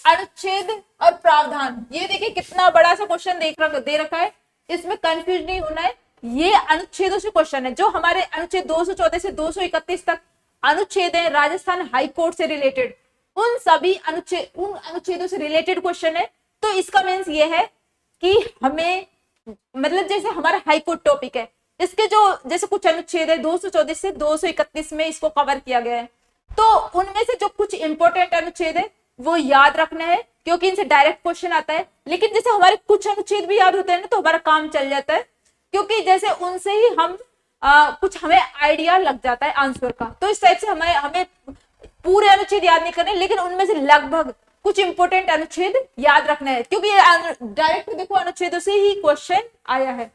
अनुच्छेद और प्रावधान। ये देखिए कितना बड़ा सा क्वेश्चन दे रखा है, इसमें कंफ्यूज नहीं होना है। ये अनुच्छेदों से क्वेश्चन है, जो हमारे अनुच्छेद 214 से 231 तक अनुच्छेद है राजस्थान हाई कोर्ट से रिलेटेड, उन सभी अनुच्छेदों से रिलेटेड क्वेश्चन है। तो इसका मीन्स ये है कि हमें, मतलब जैसे हमारा हाई कोर्ट टॉपिक है, इसके जो जैसे कुछ अनुच्छेद है 214 से 231 में इसको कवर किया गया है, तो उनमें से जो कुछ इंपॉर्टेंट अनुच्छेद है वो याद रखना है, क्योंकि इनसे डायरेक्ट क्वेश्चन आता है। लेकिन जैसे हमारे कुछ अनुच्छेद भी याद होते हैं ना, तो हमारा काम चल जाता है, क्योंकि जैसे उनसे ही हम कुछ हमें आइडिया लग जाता है आंसर का। तो इस टाइप से हमें पूरे अनुच्छेद याद नहीं करने, लेकिन उनमें से लगभग कुछ इंपोर्टेंट अनुच्छेद याद रखना है, क्योंकि ये डायरेक्ट देखो अनुच्छेदों से ही क्वेश्चन आया है।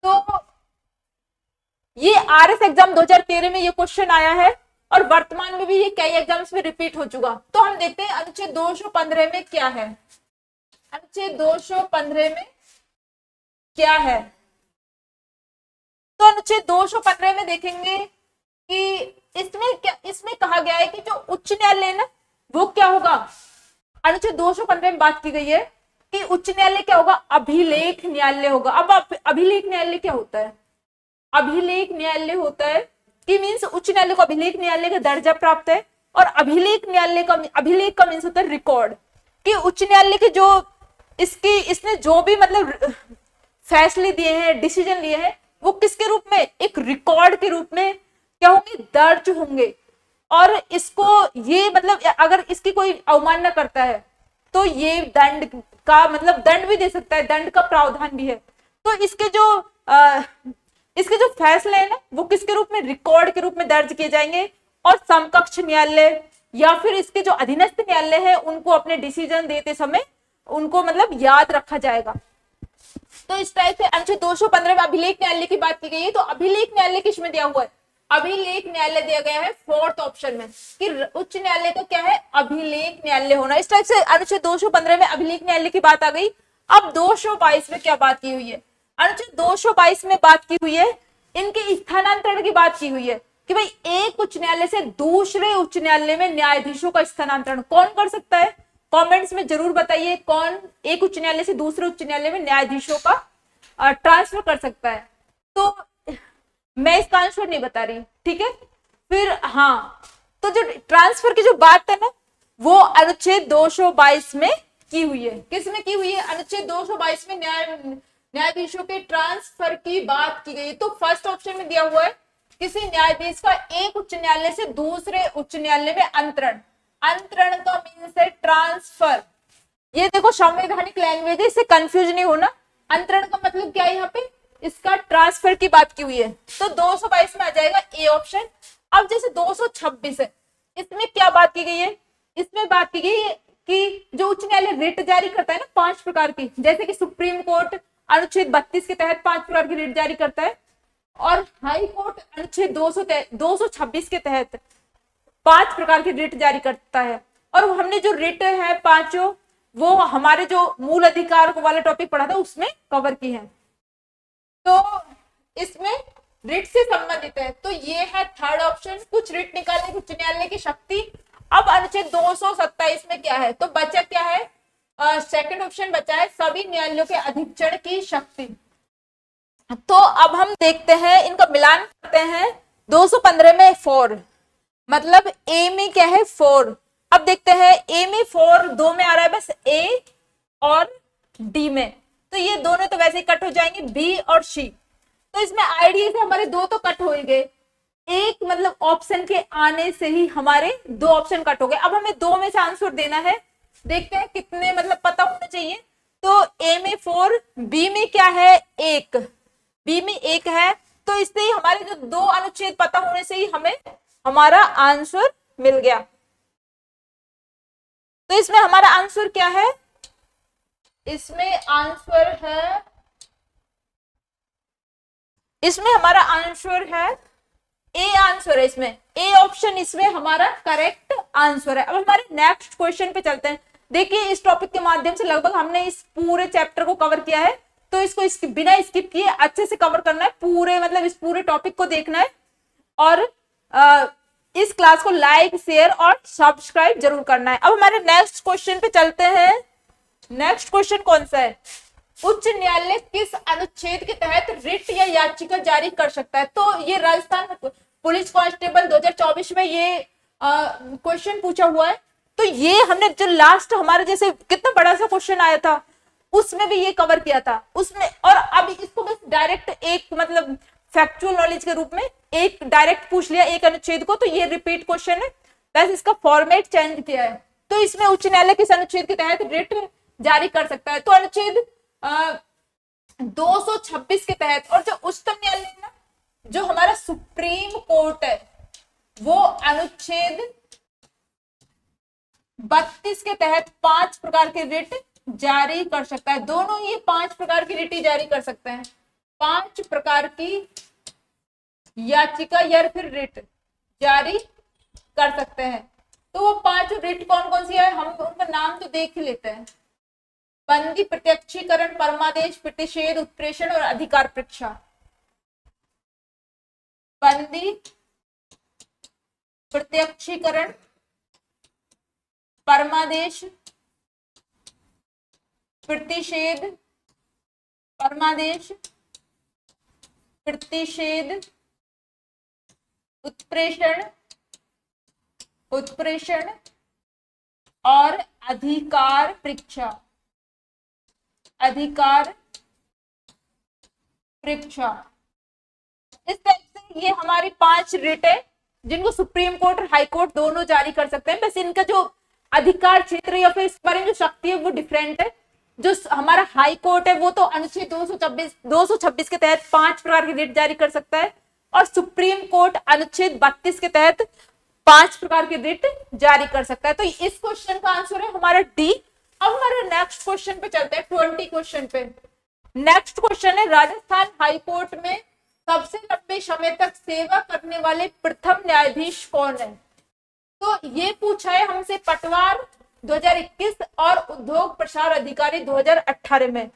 तो ये आरएस एग्जाम 2013 में ये क्वेश्चन आया है और वर्तमान में भी ये कई एग्जाम्स में रिपीट हो चुका। तो हम देखते हैं अनुच्छेद 215 में क्या है। अनुच्छेद 215 में क्या है, तो अनुच्छेद 215 में देखेंगे कि इसमें कहा गया है कि जो उच्च न्यायालय है ना, वो क्या होगा। अनुच्छेद 215 में बात की गई है कि उच्च न्यायालय क्या होगा, अभिलेख न्यायालय होगा। अब अभिलेख न्यायालय क्या होता है, अभिलेख न्यायालय होता है कि मीन्स उच्च न्यायालय को अभिलेख न्यायालय का दर्जा प्राप्त है। और अभिलेख का मीन्स होता है रिकॉर्ड, कि उच्च न्यायालय के जो इसने जो भी मतलब फैसले दिए हैं, डिसीजन लिए हैं, वो किसके रूप में, एक रिकॉर्ड के रूप में क्या होंगे, दर्ज होंगे। और इसको ये मतलब अगर इसकी कोई अवमानना करता है तो ये दंड का मतलब दंड भी दे सकता है, दंड का प्रावधान भी है। तो इसके जो फैसले हैं ना, वो किसके रूप में, रिकॉर्ड के रूप में दर्ज किए जाएंगे। और समकक्ष न्यायालय या फिर इसके जो अधीनस्थ न्यायालय है, उनको अपने डिसीजन देते समय उनको मतलब याद रखा जाएगा। तो इस टाइप से अनुच्छेद 215 में अभिलेख न्यायालय की बात की गई है। तो अभिलेख न्यायालय किसमें दिया हुआ है, अभिलेख न्यायालय दिया गया है 4th ऑप्शन में, कि उच्च न्यायालय का क्या है, अभिलेख न्यायालय होना। इस टाइप से अनुच्छेद 215 में अभिलेख न्यायालय की बात आ गई। अब 222 में क्या बात की हुई है, अनुच्छेद 222 में बात की हुई है, इनके स्थानांतरण की बात की हुई है, कि भाई एक उच्च न्यायालय से दूसरे उच्च न्यायालय में न्यायाधीशों का स्थानांतरण कौन कर सकता है। कमेंट्स में जरूर बताइए कौन एक उच्च न्यायालय से दूसरे उच्च न्यायालय में न्यायाधीशों का ट्रांसफर कर सकता है। तो मैं इसका आंसर नहीं बता रही, ठीक है। फिर हाँ, तो जो ट्रांसफर की जो बात है ना, वो अनुच्छेद 222 में की हुई है। किस में की हुई है, अनुच्छेद 222 में न्यायाधीशों के ट्रांसफर की बात की गई। तो फर्स्ट ऑप्शन में दिया हुआ है, किसी न्यायाधीश का एक उच्च न्यायालय से दूसरे उच्च न्यायालय में अंतरण का मीन्स है ट्रांसफर। ये देखो संवैधानिक लैंग्वेज है, इससे कंफ्यूज नहीं होना। अंतरण का मतलब क्या है, यहाँ पे इसका ट्रांसफर की बात की हुई है। तो 222 में आ जाएगा ए ऑप्शन। अब जैसे 226 है, इसमें क्या बात की गई है, इसमें बात की गई है कि जो उच्च न्यायालय रिट जारी करता है ना 5 प्रकार की, जैसे कि सुप्रीम कोर्ट अनुच्छेद 32 के तहत 5 प्रकार की रिट जारी करता है, और हाई कोर्ट अनुच्छेद 226 के तहत 5 प्रकार की रिट जारी करता है। और हमने जो रिट है पांचों, वो हमारे जो मूल अधिकार वाला टॉपिक पढ़ा था उसमें कवर की है। तो इसमें रिट से संबंधित है, तो ये है थर्ड ऑप्शन, कुछ रिट निकालने की उच्च न्यायालय की शक्ति। अब अनुच्छेद 227 में क्या है, तो बचा क्या है, सेकंड ऑप्शन बचा है, सभी न्यायालयों के अधीक्षण की शक्ति। तो अब हम देखते हैं, इनका मिलान करते हैं। 215 में 4 मतलब ए में क्या है 4। अब देखते हैं ए में 4, 2 में आ रहा है बस ए और डी में, तो ये दोनों तो वैसे ही कट हो जाएंगे, बी और सी। तो इसमें आईडिया से हमारे 2 तो कट हो गए, एक मतलब ऑप्शन के आने से ही हमारे 2 ऑप्शन कट हो गए। अब हमें 2 में से आंसर देना है, देखते हैं कितने मतलब पता होना चाहिए। तो ए में 4, बी में क्या है 1, बी में 1 है, तो इससे ही हमारे जो 2 अनुच्छेद पता होने से ही हमें हमारा आंसर मिल गया। तो इसमें हमारा आंसर क्या है, इसमें आंसर है, इसमें हमारा आंसर है ए आंसर है, इसमें ए ऑप्शन इसमें हमारा करेक्ट आंसर है। अब हमारे नेक्स्ट क्वेश्चन पे चलते हैं। देखिए इस टॉपिक के माध्यम से लगभग हमने इस पूरे चैप्टर को कवर किया है, तो इसको इसके बिना स्किप किए अच्छे से कवर करना है, पूरे मतलब इस पूरे टॉपिक को देखना है और इस क्लास को लाइक शेयर और सब्सक्राइब जरूर करना है। अब हमारे नेक्स्ट क्वेश्चन पे चलते हैं। नेक्स्ट क्वेश्चन कौन सा है, उच्च न्यायालय किस अनुच्छेद के तहत रिट या याचिका जारी कर सकता है। तो ये राजस्थान पुलिस कांस्टेबल 2024 में ये क्वेश्चन पूछा हुआ है। तो ये हमने जो लास्ट हमारे जैसे कितना बड़ा सा क्वेश्चन आया था उसमें भी ये कवर किया था उसमें, और अब इसको बस डायरेक्ट एक मतलब फैक्चुअल नॉलेज के रूप में एक डायरेक्ट पूछ लिया एक अनुच्छेद को, तो ये रिपीट क्वेश्चन है, बस इसका फॉर्मेट चेंज किया है। तो इसमें उच्च न्यायालय किस अनुच्छेद के तहत रिट जारी कर सकता है, तो अनुच्छेद 226 के तहत। और जो उच्चतम न्यायालय है ना, जो हमारा सुप्रीम कोर्ट है, वो अनुच्छेद 32 के तहत 5 प्रकार के रिट जारी कर सकता है। दोनों ये 5 प्रकार की रिट जारी कर सकते हैं, 5 प्रकार की याचिका या फिर रिट जारी कर सकते हैं। तो वो 5 रिट कौन कौन सी है, हम उनका नाम तो देख ही लेते हैं। बंदी, प्रत्यक्षीकरण, परमादेश, प्रतिषेध, उत्प्रेषण और अधिकार परीक्षा। बंदी, प्रत्यक्षीकरण, परमादेश, प्रतिषेध, परमादेश, प्रतिषेध, उत्प्रेषण और अधिकार परीक्षा। अधिकार परीक्षा इस टाइप से ये हमारी 5 रिट है जिनको सुप्रीम कोर्ट और हाई कोर्ट दोनों जारी कर सकते हैं। बस इनका जो अधिकार क्षेत्र या फिर इस बारे में जो शक्ति है वो डिफरेंट है। जो हमारा हाई कोर्ट है वो तो अनुच्छेद 226 के तहत 5 प्रकार की रिट जारी कर सकता है, और सुप्रीम कोर्ट अनुच्छेद 32 के तहत 5 प्रकार की रिट जारी कर सकता है। तो इस क्वेश्चन का आंसर है हमारा डी। अब हमारे नेक्स्ट क्वेश्चन पे चलते हैं, 20 क्वेश्चन पे। नेक्स्ट क्वेश्चन है, राजस्थान हाई कोर्ट में सबसे लंबे समय तक सेवा करने वाले प्रथम न्यायाधीश कौन है। तो ये पूछा है हमसे पटवार 2021 और उद्योग प्रसार अधिकारी 2018 में।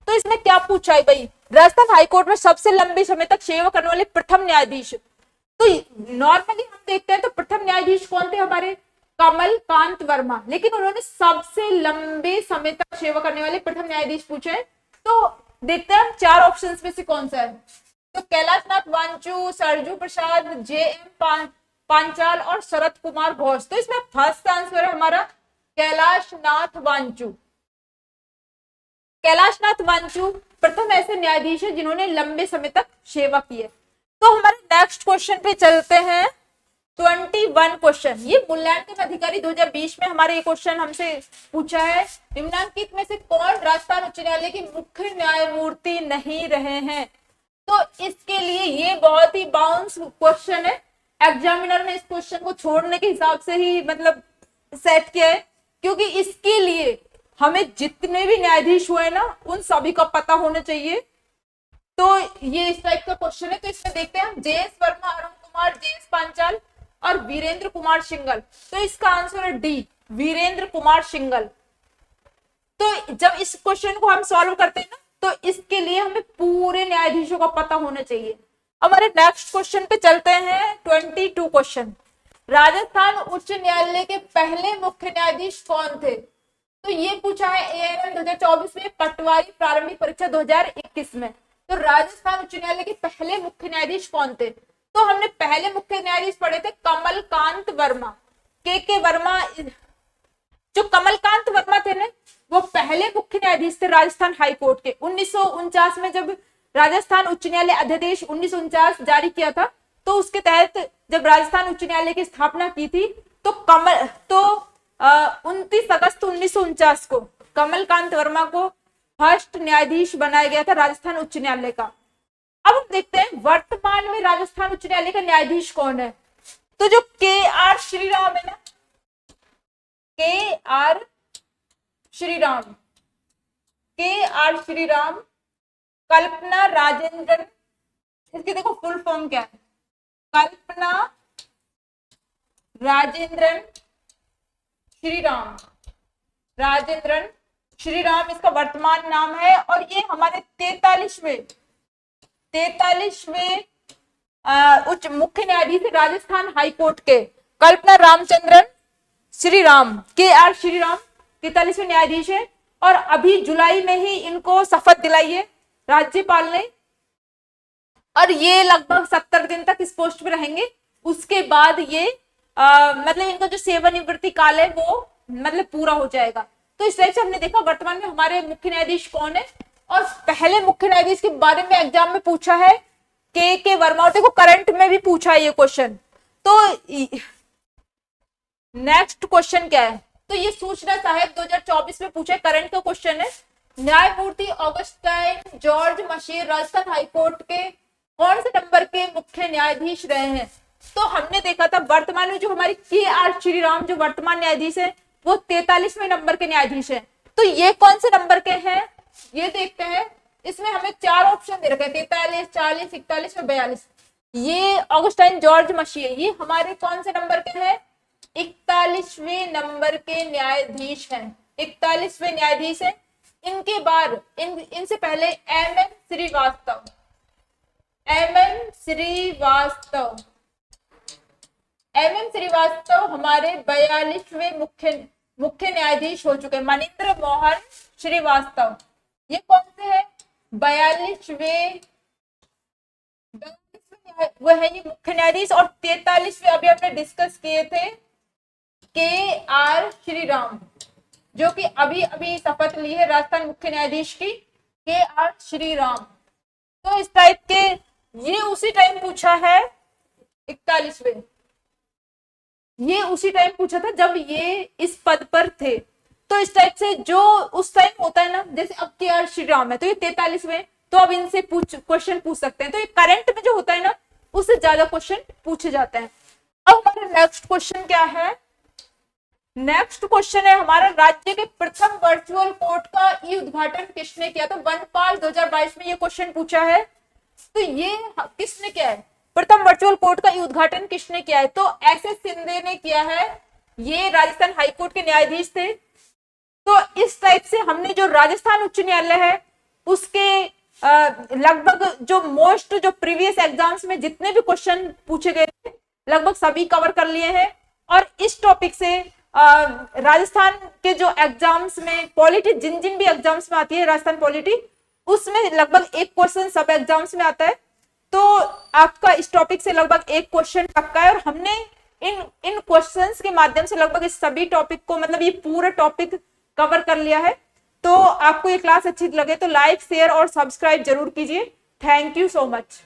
तो इसमें क्या पूछा है भाई, राजस्थान हाईकोर्ट में सबसे लंबे समय तक सेवा करने वाले प्रथम न्यायाधीश। तो नॉर्मली हम देखते हैं तो प्रथम न्यायाधीश कौन थे हमारे, कमल कांत वर्मा, लेकिन उन्होंने सबसे लंबे समय तक सेवा करने वाले प्रथम न्यायाधीश पूछे हैं। तो देखते हैं हम 4 ऑप्शंस में से कौन सा है। तो कैलाशनाथ वांचू, सरजू प्रसाद, JM पांचाल और शरद कुमार घोष। तो इसमें फर्स्ट आंसर है हमारा कैलाशनाथ वांचू। कैलाशनाथ वांचू प्रथम ऐसे न्यायाधीश है जिन्होंने लंबे समय तक सेवा की है। तो हमारे नेक्स्ट क्वेश्चन पे चलते हैं, 21 क्वेश्चन। ये मूल्यांकन अधिकारी 2020 में हमारे ये क्वेश्चन हमसे पूछा है, निम्नलिखित में से कौन राजस्थान उच्च न्यायालय के मुख्य न्यायमूर्ति नहीं रहे हैं। तो इसके लिए ये बहुत ही बाउंस क्वेश्चन है, एग्जामिनर ने इस क्वेश्चन को छोड़ने के हिसाब से ही मतलब सेट किया है, क्योंकि इसके लिए हमें जितने भी न्यायाधीश हुए ना उन सभी का पता होना चाहिए। तो ये इस टाइप का क्वेश्चन है। तो इसमें देखते हैं JS वर्मा, अरुण कुमार, JS पांचाल और वीरेंद्र कुमार सिंघल। तो इसका आंसर है डी, वीरेंद्र कुमार सिंघल। तो जब इस क्वेश्चन को हम सॉल्व करते हैं ना तो इसके लिए हमें पूरे न्यायाधीशों का पता होना चाहिए। हमारे नेक्स्ट क्वेश्चन पे चलते हैं, 22 क्वेश्चन। राजस्थान उच्च न्यायालय के पहले मुख्य न्यायाधीश कौन थे। तो ये पूछा है ANM 2024 में, पटवारी प्रारंभिक परीक्षा 2021 में। तो राजस्थान उच्च न्यायालय के पहले मुख्य न्यायाधीश कौन थे। तो हमने पहले मुख्य न्यायाधीश पढ़े थे कमल कांत वर्मा, के वर्मा। जो कमलकांत वर्मा थे ना वो पहले मुख्य न्यायाधीश थे राजस्थान हाई कोर्ट के। 1949 में जब राजस्थान उच्च न्यायालय अध्यादेश 1949 जारी किया था, तो उसके तहत जब राजस्थान उच्च न्यायालय की स्थापना की थी तो 29 अगस्त 1949 को कमलकांत वर्मा को फर्स्ट न्यायाधीश बनाया गया था राजस्थान उच्च न्यायालय का। अब देखते हैं वर्तमान में राजस्थान उच्च न्यायालय का न्यायाधीश कौन है। तो जो KR श्रीराम है ना, KR श्रीराम, KR श्रीराम, कल्पना राजेंद्रन, इसकी देखो फुल फॉर्म क्या है, कल्पना राजेंद्रन श्रीराम, राजेंद्रन श्रीराम इसका वर्तमान नाम है। और ये हमारे 43वें उच्च मुख्य न्यायाधीश राजस्थान हाई कोर्ट के कल्पना रामचंद्रन श्रीराम, KR श्रीराम 43वें न्यायाधीश है। और अभी जुलाई में ही इनको शपथ दिलाई है राज्यपाल ने, और ये लगभग 70 दिन तक इस पोस्ट पे रहेंगे। उसके बाद ये मतलब इनका जो सेवानिवृत्ति काल है वो मतलब पूरा हो जाएगा। तो इस तरह से हमने देखा वर्तमान में हमारे मुख्य न्यायाधीश कौन है। और पहले मुख्य न्यायाधीश के बारे में एग्जाम में पूछा है के वर्मा, और देखो करंट में भी पूछा है ये क्वेश्चन। तो नेक्स्ट क्वेश्चन क्या है, तो ये सूचना सहायक 2024 में पूछा है, करंट का क्वेश्चन है। न्यायमूर्ति Augustine George machine Rajasthan high court के कौन से नंबर के मुख्य न्यायाधीश रहे हैं। तो हमने देखा था वर्तमान में जो हमारी KR श्रीराम जो वर्तमान न्यायाधीश है वो 43वें नंबर के न्यायाधीश है। तो ये कौन से नंबर के हैं ये देखते हैं। इसमें हमें 4 ऑप्शन दे रखे हैं, 43, 40, 41 और 42। ये ऑगस्टाइन जॉर्ज मशीर ये हमारे कौन से नंबर के हैं, 41वें नंबर के न्यायाधीश हैं, 41वें न्यायाधीश है। इनके बाद इनसे पहले MM श्रीवास्तव, MM श्रीवास्तव हमारे 42वें मुख्य न्यायाधीश हो चुके हैं। मनिंद्र मोहन श्रीवास्तव ये कौन से है, 42वें वो है ये मुख्य न्यायाधीश। और 43वें अभी हमने डिस्कस किए थे KR श्रीराम जो कि अभी अभी शपथ ली है राजस्थान मुख्य न्यायाधीश की, KR श्रीराम। तो इस टाइप के ये उसी टाइम पूछा है 41वें, ये उसी टाइम पूछा था जब ये इस पद पर थे। तो इस टाइप से जो उस टाइम होता है ना, जैसे अब KR श्रीराम है तो ये 43वें, तो अब इनसे क्वेश्चन पूछ सकते हैं। तो ये करंट में जो होता है ना उससे ज्यादा क्वेश्चन पूछे जाते हैं। अब हमारा नेक्स्ट क्वेश्चन क्या है, नेक्स्ट क्वेश्चन है हमारा राज्य के प्रथम वर्चुअल कोर्ट का ई उद्घाटन किसने किया। तो वनपाल 2022 में ये क्वेश्चन पूछा है। तो ये किसने किया है, प्रथम वर्चुअल कोर्ट का ई उद्घाटन किसने किया है। तो SS सिंधे ने किया है, ये राजस्थान हाईकोर्ट के न्यायाधीश थे। तो इस टाइप से हमने जो राजस्थान उच्च न्यायालय है उसके लगभग जो प्रीवियस एग्जाम्स में जितने भी क्वेश्चन पूछे गए थे लगभग सभी कवर कर लिए हैं। और इस टॉपिक से राजस्थान के जो एग्जाम्स में पॉलिटी जिन भी एग्जाम्स में आती है राजस्थान पॉलिटी, उसमें लगभग एक क्वेश्चन सब एग्जाम्स में आता है। तो आपका इस टॉपिक से लगभग एक क्वेश्चन पक्का है। और हमने इन क्वेश्चंस के माध्यम से लगभग इस सभी टॉपिक को मतलब ये पूरा टॉपिक कवर कर लिया है। तो आपको ये क्लास अच्छी लगे तो लाइक शेयर और सब्सक्राइब जरूर कीजिए। Thank you so much.